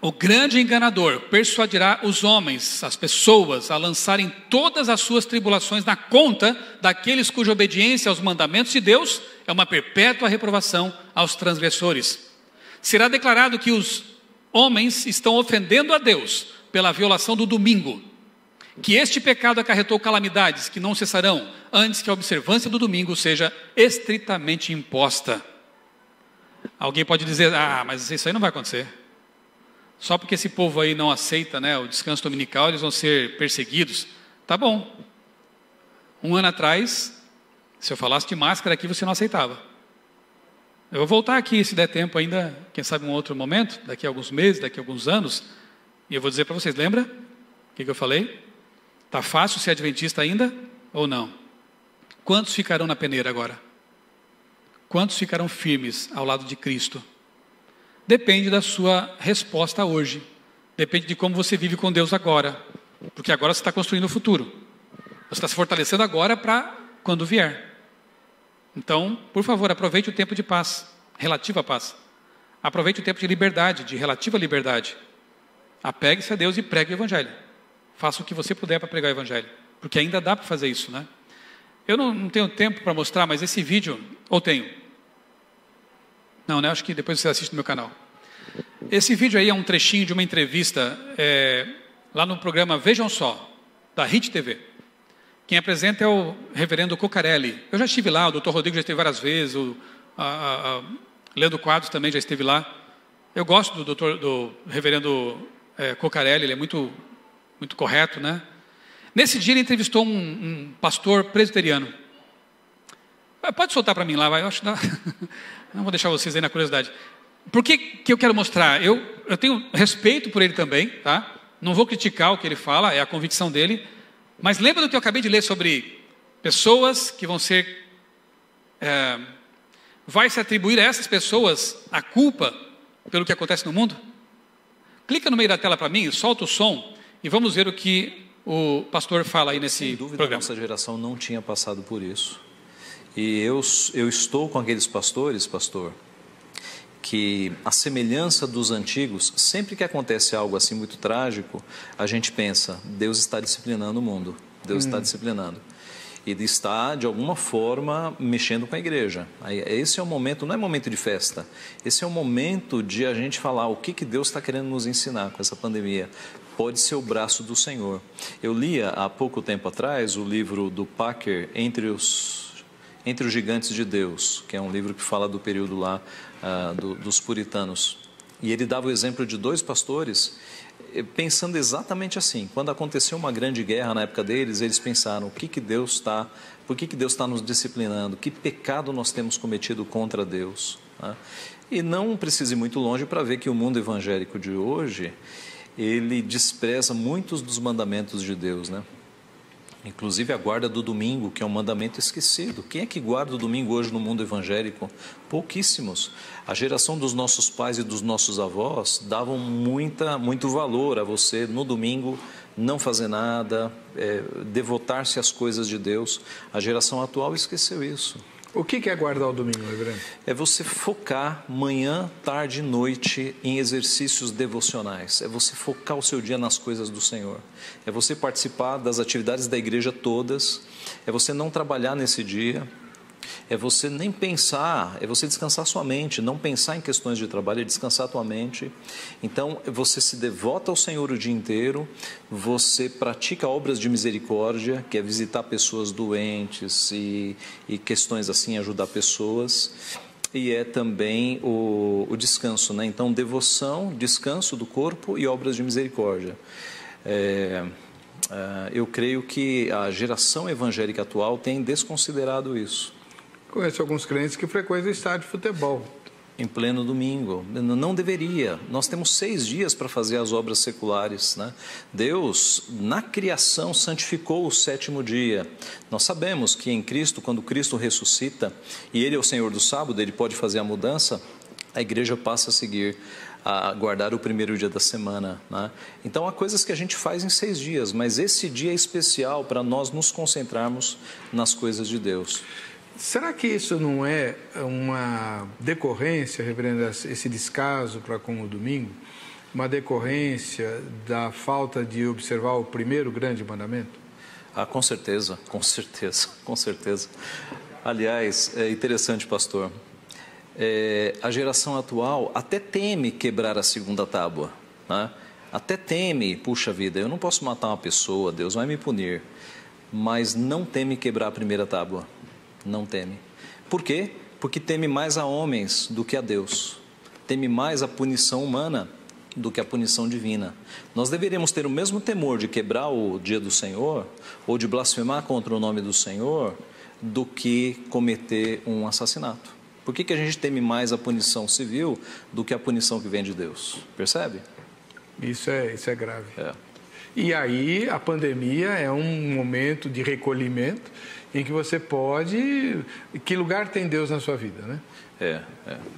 O grande enganador persuadirá os homens, as pessoas, a lançarem todas as suas tribulações na conta daqueles cuja obediência aos mandamentos de Deus é uma perpétua reprovação aos transgressores. Será declarado que os homens estão ofendendo a Deus pela violação do domingo, que este pecado acarretou calamidades que não cessarão antes que a observância do domingo seja estritamente imposta. Alguém pode dizer, mas isso aí não vai acontecer. Só porque esse povo aí não aceita, né, o descanso dominical, eles vão ser perseguidos. Tá bom. 1 ano atrás, se eu falasse de máscara aqui, você não aceitava. Eu vou voltar aqui, se der tempo ainda, quem sabe um outro momento, daqui a alguns meses, daqui a alguns anos, e eu vou dizer para vocês, lembra o que eu falei? Está fácil ser adventista ainda ou não? Quantos ficarão na peneira agora? Quantos ficarão firmes ao lado de Cristo? Depende da sua resposta hoje. Depende de como você vive com Deus agora. Porque agora você está construindo o futuro. Você está se fortalecendo agora para quando vier. Então, por favor, aproveite o tempo de paz, relativa paz. Aproveite o tempo de liberdade, de relativa liberdade. Apegue-se a Deus e pregue o Evangelho. Faça o que você puder para pregar o Evangelho. Porque ainda dá para fazer isso, né? Eu não tenho tempo para mostrar, mas esse vídeo, ou tenho? Não, né? Acho que depois você assiste no meu canal. Esse vídeo aí é um trechinho de uma entrevista lá no programa Vejam Só, da Hit TV. Quem apresenta é o reverendo Cocarelli. Eu já estive lá, o doutor Rodrigo já esteve várias vezes, o Leandro Quadros também já esteve lá. Eu gosto do reverendo Cocarelli, ele é muito, muito correto, né? Nesse dia ele entrevistou um pastor presbiteriano. Pode soltar para mim lá, vai. Eu acho que não vou deixar vocês aí na curiosidade. Por que eu quero mostrar? Eu tenho respeito por ele também, tá? Não vou criticar o que ele fala, é a convicção dele. Mas lembra do que eu acabei de ler sobre pessoas que vão ser... vai se atribuir a essas pessoas a culpa pelo que acontece no mundo? Clica no meio da tela para mim, solta o som e vamos ver o que o pastor fala aí nesse programa. Sem dúvida, a nossa geração não tinha passado por isso. E eu estou com aqueles pastores, pastor, que a semelhança dos antigos, sempre que acontece algo assim muito trágico, a gente pensa, Deus está disciplinando o mundo, Deus está disciplinando. E está, de alguma forma, mexendo com a igreja. Esse é um momento, não é momento de festa, esse é um momento de a gente falar o que Deus está querendo nos ensinar com essa pandemia. Pode ser o braço do Senhor. Eu lia há pouco tempo atrás o livro do Packer, Entre os Gigantes de Deus, que é um livro que fala do período lá dos puritanos. E ele dava o exemplo de 2 pastores pensando exatamente assim. Quando aconteceu uma grande guerra na época deles, eles pensaram, por que Deus está nos disciplinando? Que pecado nós temos cometido contra Deus? Né? E não precisa ir muito longe para ver que o mundo evangélico de hoje, ele despreza muitos dos mandamentos de Deus, né? Inclusive a guarda do domingo, que é um mandamento esquecido. Quem é que guarda o domingo hoje no mundo evangélico? Pouquíssimos. A geração dos nossos pais e dos nossos avós davam muito valor a você no domingo não fazer nada, devotar-se às coisas de Deus. A geração atual esqueceu isso. O que é guardar o domingo, reverendo? É você focar manhã, tarde e noite em exercícios devocionais. É você focar o seu dia nas coisas do Senhor. É você participar das atividades da igreja todas. É você não trabalhar nesse dia. É você nem pensar, é você descansar sua mente. Não pensar em questões de trabalho, é descansar a tua mente. Então, você se devota ao Senhor o dia inteiro. Você pratica obras de misericórdia, que é visitar pessoas doentes e questões assim, ajudar pessoas. E é também o descanso, né? Então, devoção, descanso do corpo e obras de misericórdia. Eu creio que a geração evangélica atual tem desconsiderado isso. Conheço alguns crentes que frequentam estádio de futebol. Em pleno domingo. Não deveria. Nós temos 6 dias para fazer as obras seculares, né? Deus, na criação, santificou o 7º dia. Nós sabemos que em Cristo, quando Cristo ressuscita, e Ele é o Senhor do sábado, Ele pode fazer a mudança, a igreja passa a guardar o 1º dia da semana, né? Então, há coisas que a gente faz em 6 dias, mas esse dia é especial para nós nos concentrarmos nas coisas de Deus. Será que isso não é uma decorrência, reverendo, esse descaso para com o domingo, uma decorrência da falta de observar o primeiro grande mandamento? Com certeza, com certeza, com certeza. Aliás, é interessante, pastor, a geração atual até teme quebrar a 2ª tábua, né? Até teme, puxa vida, eu não posso matar uma pessoa, Deus vai me punir, mas não teme quebrar a 1ª tábua. Não teme. Por quê? Porque teme mais a homens do que a Deus. Teme mais a punição humana do que a punição divina. Nós deveríamos ter o mesmo temor de quebrar o dia do Senhor ou de blasfemar contra o nome do Senhor do que cometer um assassinato. Por que a gente teme mais a punição civil do que a punição que vem de Deus? Percebe? Isso é grave. E aí a pandemia é um momento de recolhimento em que você pode... Que lugar tem Deus na sua vida, né?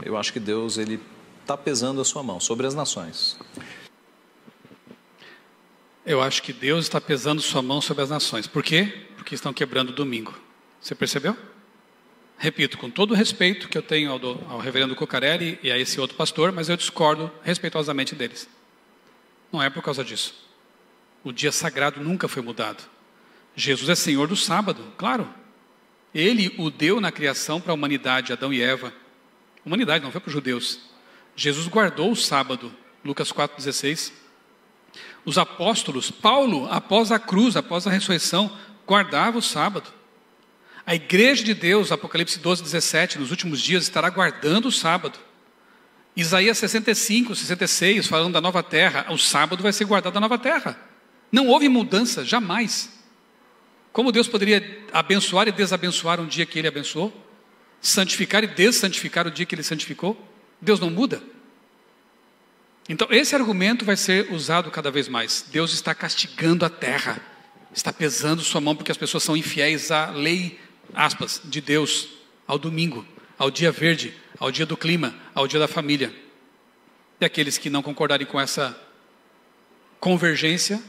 Eu acho que Deus, Ele está pesando a sua mão sobre as nações. Eu acho que Deus está pesando sua mão sobre as nações. Por quê? Porque estão quebrando o domingo. Você percebeu? Repito, com todo o respeito que eu tenho ao reverendo Cocarelli e a esse outro pastor, mas eu discordo respeitosamente deles. Não é por causa disso. O dia sagrado nunca foi mudado. Jesus é Senhor do sábado, claro. Ele o deu na criação para a humanidade, Adão e Eva. Humanidade, não foi para os judeus. Jesus guardou o sábado, Lucas 4,16. Os apóstolos, Paulo, após a cruz, após a ressurreição, guardava o sábado. A igreja de Deus, Apocalipse 12,17, nos últimos dias estará guardando o sábado. Isaías 65, 66, falando da nova terra, o sábado vai ser guardado da nova terra. Não houve mudança, jamais. Como Deus poderia abençoar e desabençoar um dia que Ele abençoou? Santificar e dessantificar o dia que Ele santificou? Deus não muda. Então esse argumento vai ser usado cada vez mais. Deus está castigando a terra, está pesando sua mão porque as pessoas são infiéis à lei, aspas, de Deus, ao domingo, ao dia verde, ao dia do clima, ao dia da família. E aqueles que não concordarem com essa convergência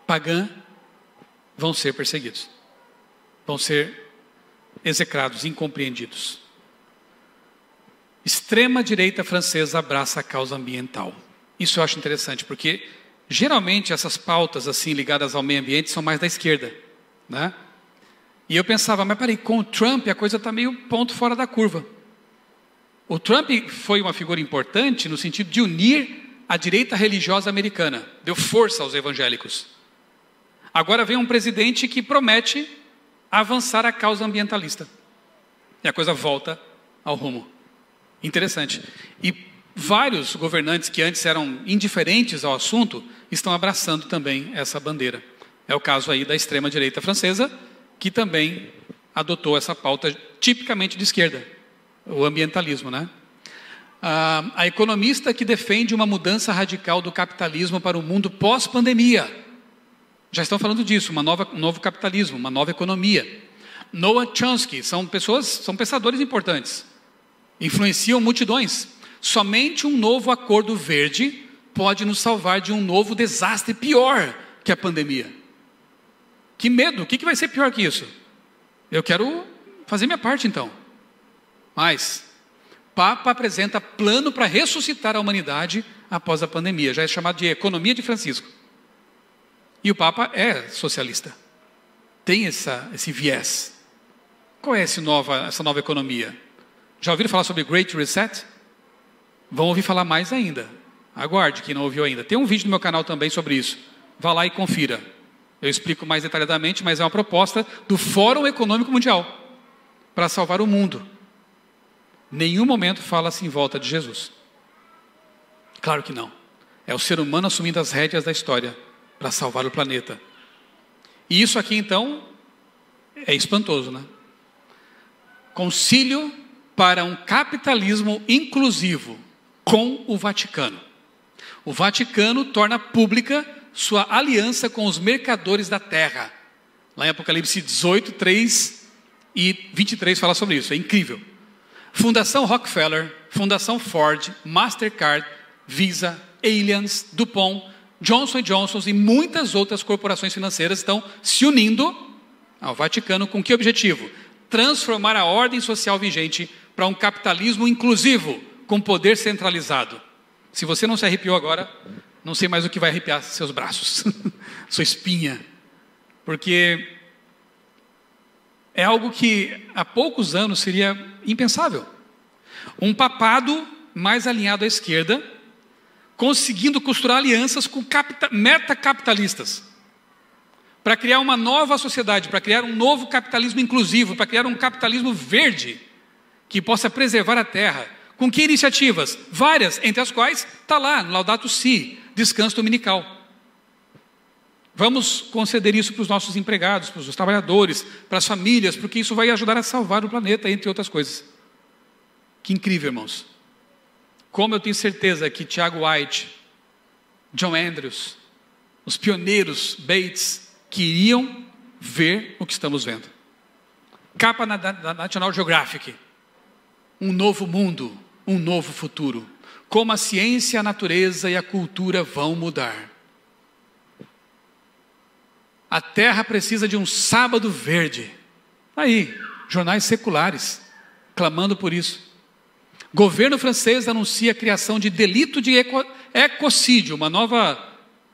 pagã vão ser perseguidos, vão ser execrados, incompreendidos. Extrema-direita francesa abraça a causa ambiental. Isso eu acho interessante, porque geralmente essas pautas assim ligadas ao meio ambiente são mais da esquerda, né? E eu pensava, mas peraí, com o Trump a coisa está meio ponto fora da curva. O Trump foi uma figura importante no sentido de unir a direita religiosa americana, deu força aos evangélicos. Agora vem um presidente que promete avançar a causa ambientalista. E a coisa volta ao rumo. Interessante. E vários governantes que antes eram indiferentes ao assunto estão abraçando também essa bandeira. É o caso aí da extrema-direita francesa, que também adotou essa pauta tipicamente de esquerda, o ambientalismo, né? A economista que defende uma mudança radical do capitalismo para o mundo pós-pandemia. Já estão falando disso, um novo capitalismo, uma nova economia. Noam Chomsky, são pensadores importantes. Influenciam multidões. Somente um novo acordo verde pode nos salvar de um novo desastre pior que a pandemia. Que medo, o que vai ser pior que isso? Eu quero fazer minha parte então. Mas Papa apresenta plano para ressuscitar a humanidade após a pandemia. Já é chamado de Economia de Francisco. E o Papa é socialista. Tem esse viés. Qual é essa nova economia? Já ouviram falar sobre Great Reset? Vão ouvir falar mais ainda. Aguarde, quem não ouviu ainda. Tem um vídeo no meu canal também sobre isso. Vá lá e confira. Eu explico mais detalhadamente, mas é uma proposta do Fórum Econômico Mundial para salvar o mundo. Nenhum momento fala-se em volta de Jesus. Claro que não. É o ser humano assumindo as rédeas da história para salvar o planeta. E isso aqui então é espantoso, né? Concílio para um capitalismo inclusivo com o Vaticano. O Vaticano torna pública sua aliança com os mercadores da terra. Lá em Apocalipse 18, 3 e 23 fala sobre isso, é incrível. Fundação Rockefeller, Fundação Ford, Mastercard, Visa, Allianz, DuPont, Johnson & Johnson e muitas outras corporações financeiras estão se unindo ao Vaticano com que objetivo? Transformar a ordem social vigente para um capitalismo inclusivo, com poder centralizado. Se você não se arrepiou agora, não sei mais o que vai arrepiar seus braços, sua espinha, porque é algo que há poucos anos seria impensável. Um papado mais alinhado à esquerda, conseguindo costurar alianças com metacapitalistas, para criar uma nova sociedade, para criar um novo capitalismo inclusivo, para criar um capitalismo verde, que possa preservar a terra. Com que iniciativas? Várias, entre as quais está lá, no Laudato Si, descanso dominical. Vamos conceder isso para os nossos empregados, para os trabalhadores, para as famílias, porque isso vai ajudar a salvar o planeta, entre outras coisas. Que incrível, irmãos. Como eu tenho certeza que Tiago White, John Andrews, os pioneiros Bates, queriam ver o que estamos vendo. Capa da National Geographic. Um novo mundo, um novo futuro. Como a ciência, a natureza e a cultura vão mudar. A terra precisa de um sábado verde. Aí, jornais seculares, clamando por isso. Governo francês anuncia a criação de delito de ecocídio, uma nova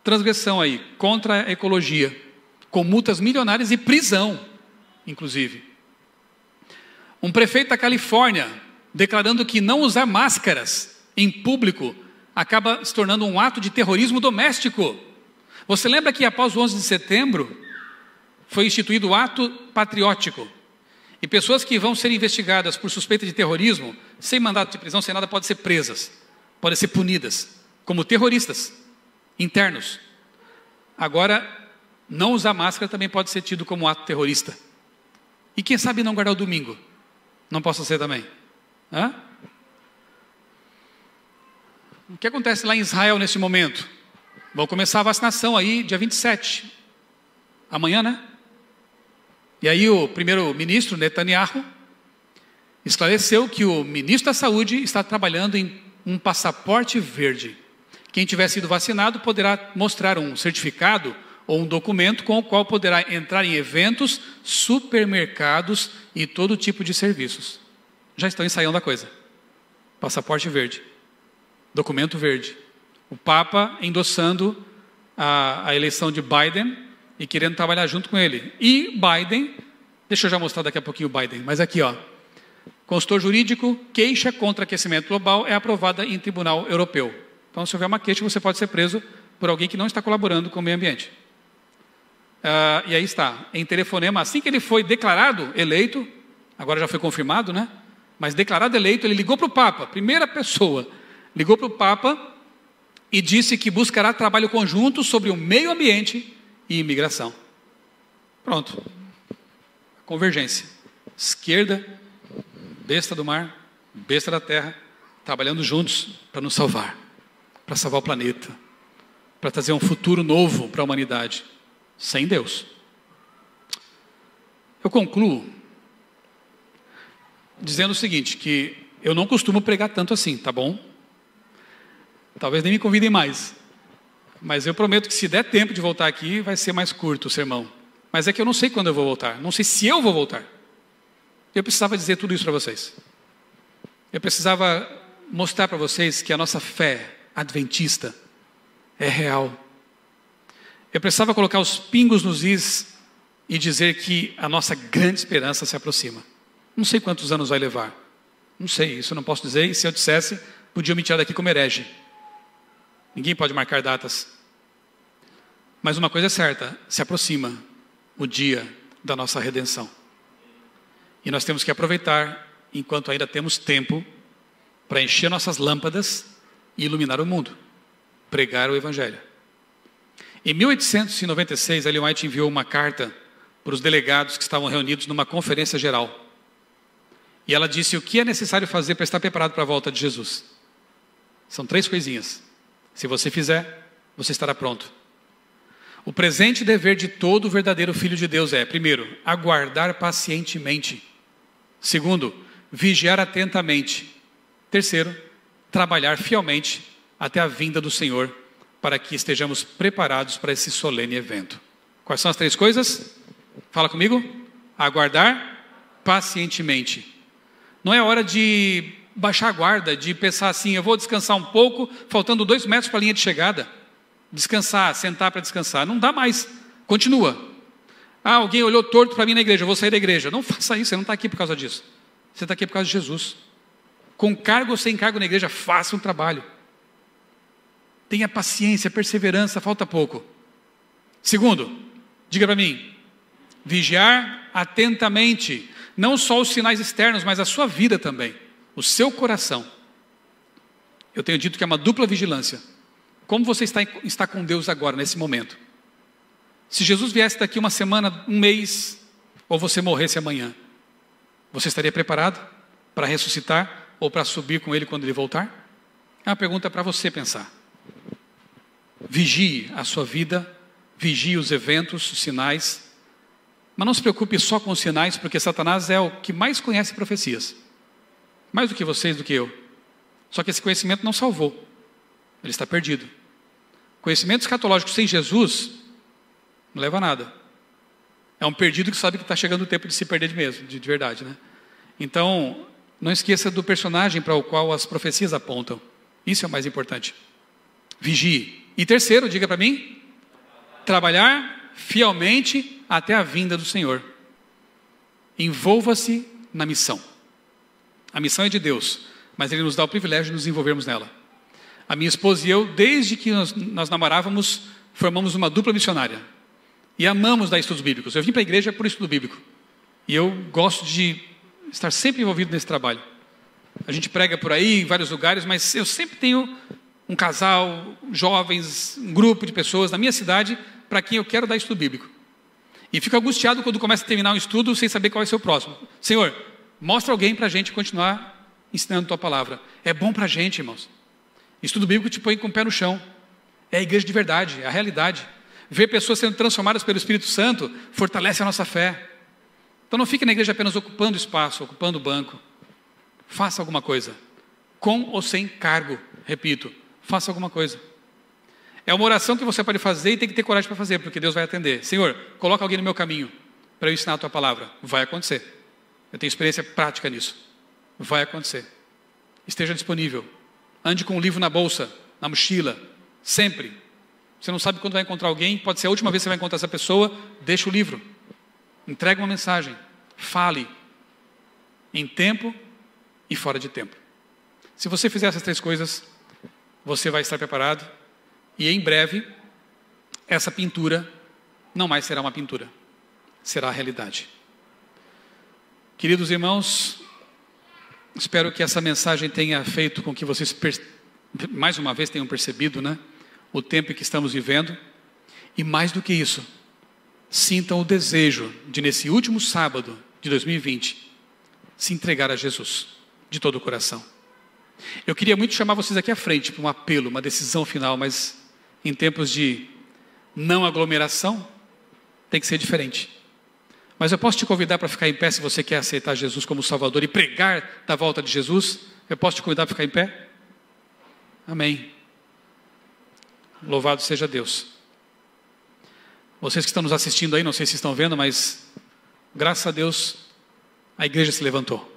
transgressão aí, contra a ecologia, com multas milionárias e prisão, inclusive. Um prefeito da Califórnia declarando que não usar máscaras em público acaba se tornando um ato de terrorismo doméstico. Você lembra que após o 11 de setembro foi instituído o ato patriótico? E pessoas que vão ser investigadas por suspeita de terrorismo, sem mandato de prisão, sem nada, podem ser presas, podem ser punidas, como terroristas internos. Agora, não usar máscara também pode ser tido como ato terrorista. E quem sabe não guardar o domingo? Não possa ser também. Hã? O que acontece lá em Israel nesse momento? Vão começar a vacinação aí, dia 27. Amanhã, né? E aí o primeiro-ministro Netanyahu esclareceu que o ministro da Saúde está trabalhando em um passaporte verde. Quem tiver sido vacinado poderá mostrar um certificado ou um documento com o qual poderá entrar em eventos, supermercados e todo tipo de serviços. Já estão ensaiando a coisa. Passaporte verde. Documento verde. O Papa endossando a eleição de Biden e querendo trabalhar junto com ele. E Biden, deixa eu já mostrar daqui a pouquinho o Biden, mas aqui ó, consultor jurídico, queixa contra aquecimento global é aprovada em tribunal europeu. Então se houver uma queixa você pode ser preso por alguém que não está colaborando com o meio ambiente. E aí está, em telefonema, assim que ele foi declarado eleito, agora já foi confirmado, né? Mas declarado eleito, ele ligou para o Papa, primeira pessoa, ligou para o Papa e disse que buscará trabalho conjunto sobre o meio ambiente e imigração. Pronto. Convergência. Esquerda, besta do mar, besta da terra, trabalhando juntos para nos salvar, para salvar o planeta, para trazer um futuro novo para a humanidade, sem Deus. Eu concluo dizendo o seguinte, que eu não costumo pregar tanto assim, tá bom? Talvez nem me convidem mais, mas eu prometo que se der tempo de voltar aqui, vai ser mais curto o sermão. Mas é que eu não sei quando eu vou voltar, não sei se eu vou voltar. Eu precisava dizer tudo isso para vocês. Eu precisava mostrar para vocês que a nossa fé adventista é real. Eu precisava colocar os pingos nos is e dizer que a nossa grande esperança se aproxima. Não sei quantos anos vai levar. Não sei, isso eu não posso dizer. E se eu dissesse, podiam me tirar daqui como herege. Ninguém pode marcar datas. Mas uma coisa é certa, se aproxima o dia da nossa redenção. E nós temos que aproveitar, enquanto ainda temos tempo, para encher nossas lâmpadas e iluminar o mundo. Pregar o Evangelho. Em 1896, Ellen White enviou uma carta para os delegados que estavam reunidos numa conferência geral. E ela disse o que é necessário fazer para estar preparado para a volta de Jesus. São 3 coisinhas. Se você fizer, você estará pronto. O presente dever de todo verdadeiro filho de Deus é, primeiro, aguardar pacientemente. Segundo, vigiar atentamente. Terceiro, trabalhar fielmente até a vinda do Senhor, para que estejamos preparados para esse solene evento. Quais são as 3 coisas? Fala comigo. Aguardar pacientemente. Não é hora de baixar a guarda, de pensar assim, eu vou descansar um pouco, faltando 2 metros para a linha de chegada. Descansar, sentar para descansar. Não dá mais. Continua. Alguém olhou torto para mim na igreja, eu vou sair da igreja. Não faça isso, você não está aqui por causa disso. Você está aqui por causa de Jesus. Com cargo ou sem cargo na igreja, faça um trabalho. Tenha paciência, perseverança, falta pouco. Segundo, diga para mim, vigiar atentamente, não só os sinais externos, mas a sua vida também, o seu coração. Eu tenho dito que é uma dupla vigilância. Como você está com Deus agora, nesse momento? Se Jesus viesse daqui uma semana, um mês, ou você morresse amanhã, você estaria preparado para ressuscitar ou para subir com Ele quando Ele voltar? É uma pergunta para você pensar. Vigie a sua vida, vigie os eventos, os sinais, mas não se preocupe só com os sinais, porque Satanás é o que mais conhece profecias. Mais do que vocês, do que eu. Só que esse conhecimento não salvou. Ele está perdido. Conhecimento escatológico sem Jesus não leva a nada. É um perdido que sabe que está chegando o tempo de se perder de mesmo, de verdade, né? Então, não esqueça do personagem para o qual as profecias apontam. Isso é o mais importante. Vigie. E terceiro, diga para mim, trabalhar fielmente até a vinda do Senhor. Envolva-se na missão. A missão é de Deus, mas Ele nos dá o privilégio de nos envolvermos nela. A minha esposa e eu, desde que nós namorávamos, formamos uma dupla missionária. E amamos dar estudos bíblicos. Eu vim para a igreja por estudo bíblico. E eu gosto de estar sempre envolvido nesse trabalho. A gente prega por aí, em vários lugares, mas eu sempre tenho um casal, jovens, um grupo de pessoas na minha cidade para quem eu quero dar estudo bíblico. E fico angustiado quando começa a terminar um estudo sem saber qual vai ser o próximo. Senhor, mostra alguém para a gente continuar ensinando a Tua palavra. É bom para a gente, irmãos. Estudo bíblico te põe com o pé no chão. É a igreja de verdade, é a realidade. Ver pessoas sendo transformadas pelo Espírito Santo fortalece a nossa fé. Então não fique na igreja apenas ocupando espaço, ocupando o banco. Faça alguma coisa. Com ou sem cargo, repito, faça alguma coisa. É uma oração que você pode fazer e tem que ter coragem para fazer, porque Deus vai atender. Senhor, coloca alguém no meu caminho para eu ensinar a Tua palavra. Vai acontecer. Eu tenho experiência prática nisso. Vai acontecer. Esteja disponível. Ande com um livro na bolsa, na mochila, sempre. Você não sabe quando vai encontrar alguém, pode ser a última vez que você vai encontrar essa pessoa, deixa o livro. Entregue uma mensagem. Fale. Em tempo e fora de tempo. Se você fizer essas 3 coisas, você vai estar preparado e em breve, essa pintura não mais será uma pintura, será a realidade. Queridos irmãos, espero que essa mensagem tenha feito com que vocês mais uma vez tenham percebido, né? O tempo em que estamos vivendo. E mais do que isso, sintam o desejo de, nesse último sábado de 2020, se entregar a Jesus de todo o coração. Eu queria muito chamar vocês aqui à frente para um apelo, uma decisão final, mas em tempos de não aglomeração, tem que ser diferente. Mas eu posso te convidar para ficar em pé se você quer aceitar Jesus como Salvador e pregar da volta de Jesus? Eu posso te convidar para ficar em pé? Amém. Louvado seja Deus. Vocês que estão nos assistindo aí, não sei se estão vendo, mas graças a Deus a igreja se levantou.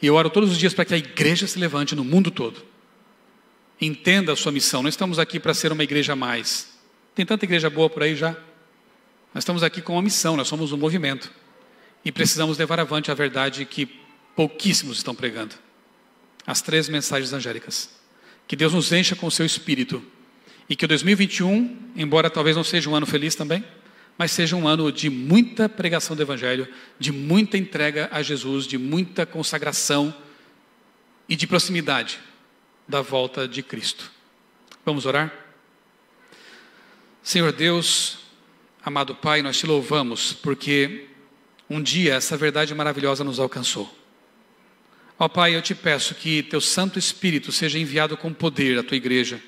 E eu oro todos os dias para que a igreja se levante no mundo todo. Entenda a sua missão. Não estamos aqui para ser uma igreja a mais. Tem tanta igreja boa por aí já. Nós estamos aqui com uma missão, nós somos um movimento. E precisamos levar avante a verdade que pouquíssimos estão pregando. As 3 mensagens angélicas. Que Deus nos encha com o seu Espírito. E que o 2021, embora talvez não seja um ano feliz também, mas seja um ano de muita pregação do Evangelho, de muita entrega a Jesus, de muita consagração e de proximidade da volta de Cristo. Vamos orar? Senhor Deus, amado Pai, nós te louvamos porque um dia essa verdade maravilhosa nos alcançou. Ó Pai, eu te peço que teu Santo Espírito seja enviado com poder à tua igreja,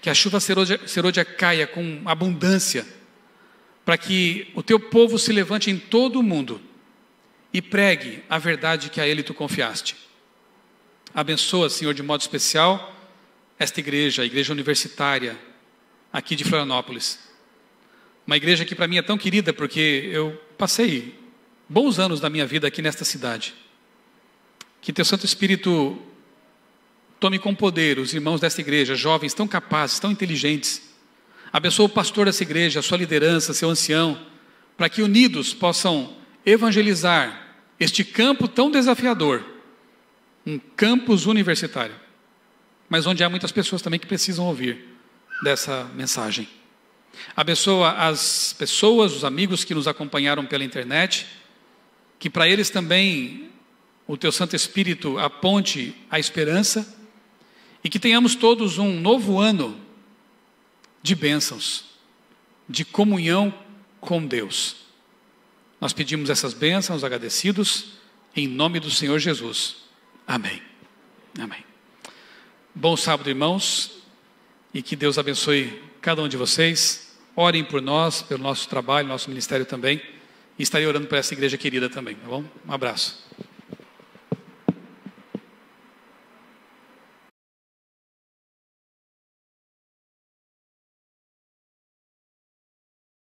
que a chuva serôdia caia com abundância, para que o teu povo se levante em todo o mundo e pregue a verdade que a ele tu confiaste. Abençoa, Senhor, de modo especial esta igreja, a igreja universitária aqui de Florianópolis. Uma igreja que para mim é tão querida porque eu passei bons anos da minha vida aqui nesta cidade. Que teu Santo Espírito tome com poder os irmãos desta igreja, jovens tão capazes, tão inteligentes. Abençoa o pastor dessa igreja, a sua liderança, seu ancião, para que unidos possam evangelizar este campo tão desafiador, um campus universitário, mas onde há muitas pessoas também que precisam ouvir dessa mensagem. Abençoa as pessoas, os amigos que nos acompanharam pela internet, que para eles também o teu Santo Espírito aponte a esperança e que tenhamos todos um novo ano de bênçãos, de comunhão com Deus. Nós pedimos essas bênçãos agradecidos em nome do Senhor Jesus. Amém. Amém. Bom sábado, irmãos, e que Deus abençoe cada um de vocês. Orem por nós, pelo nosso trabalho, nosso ministério também, e estarei orando por essa igreja querida também, tá bom? Um abraço.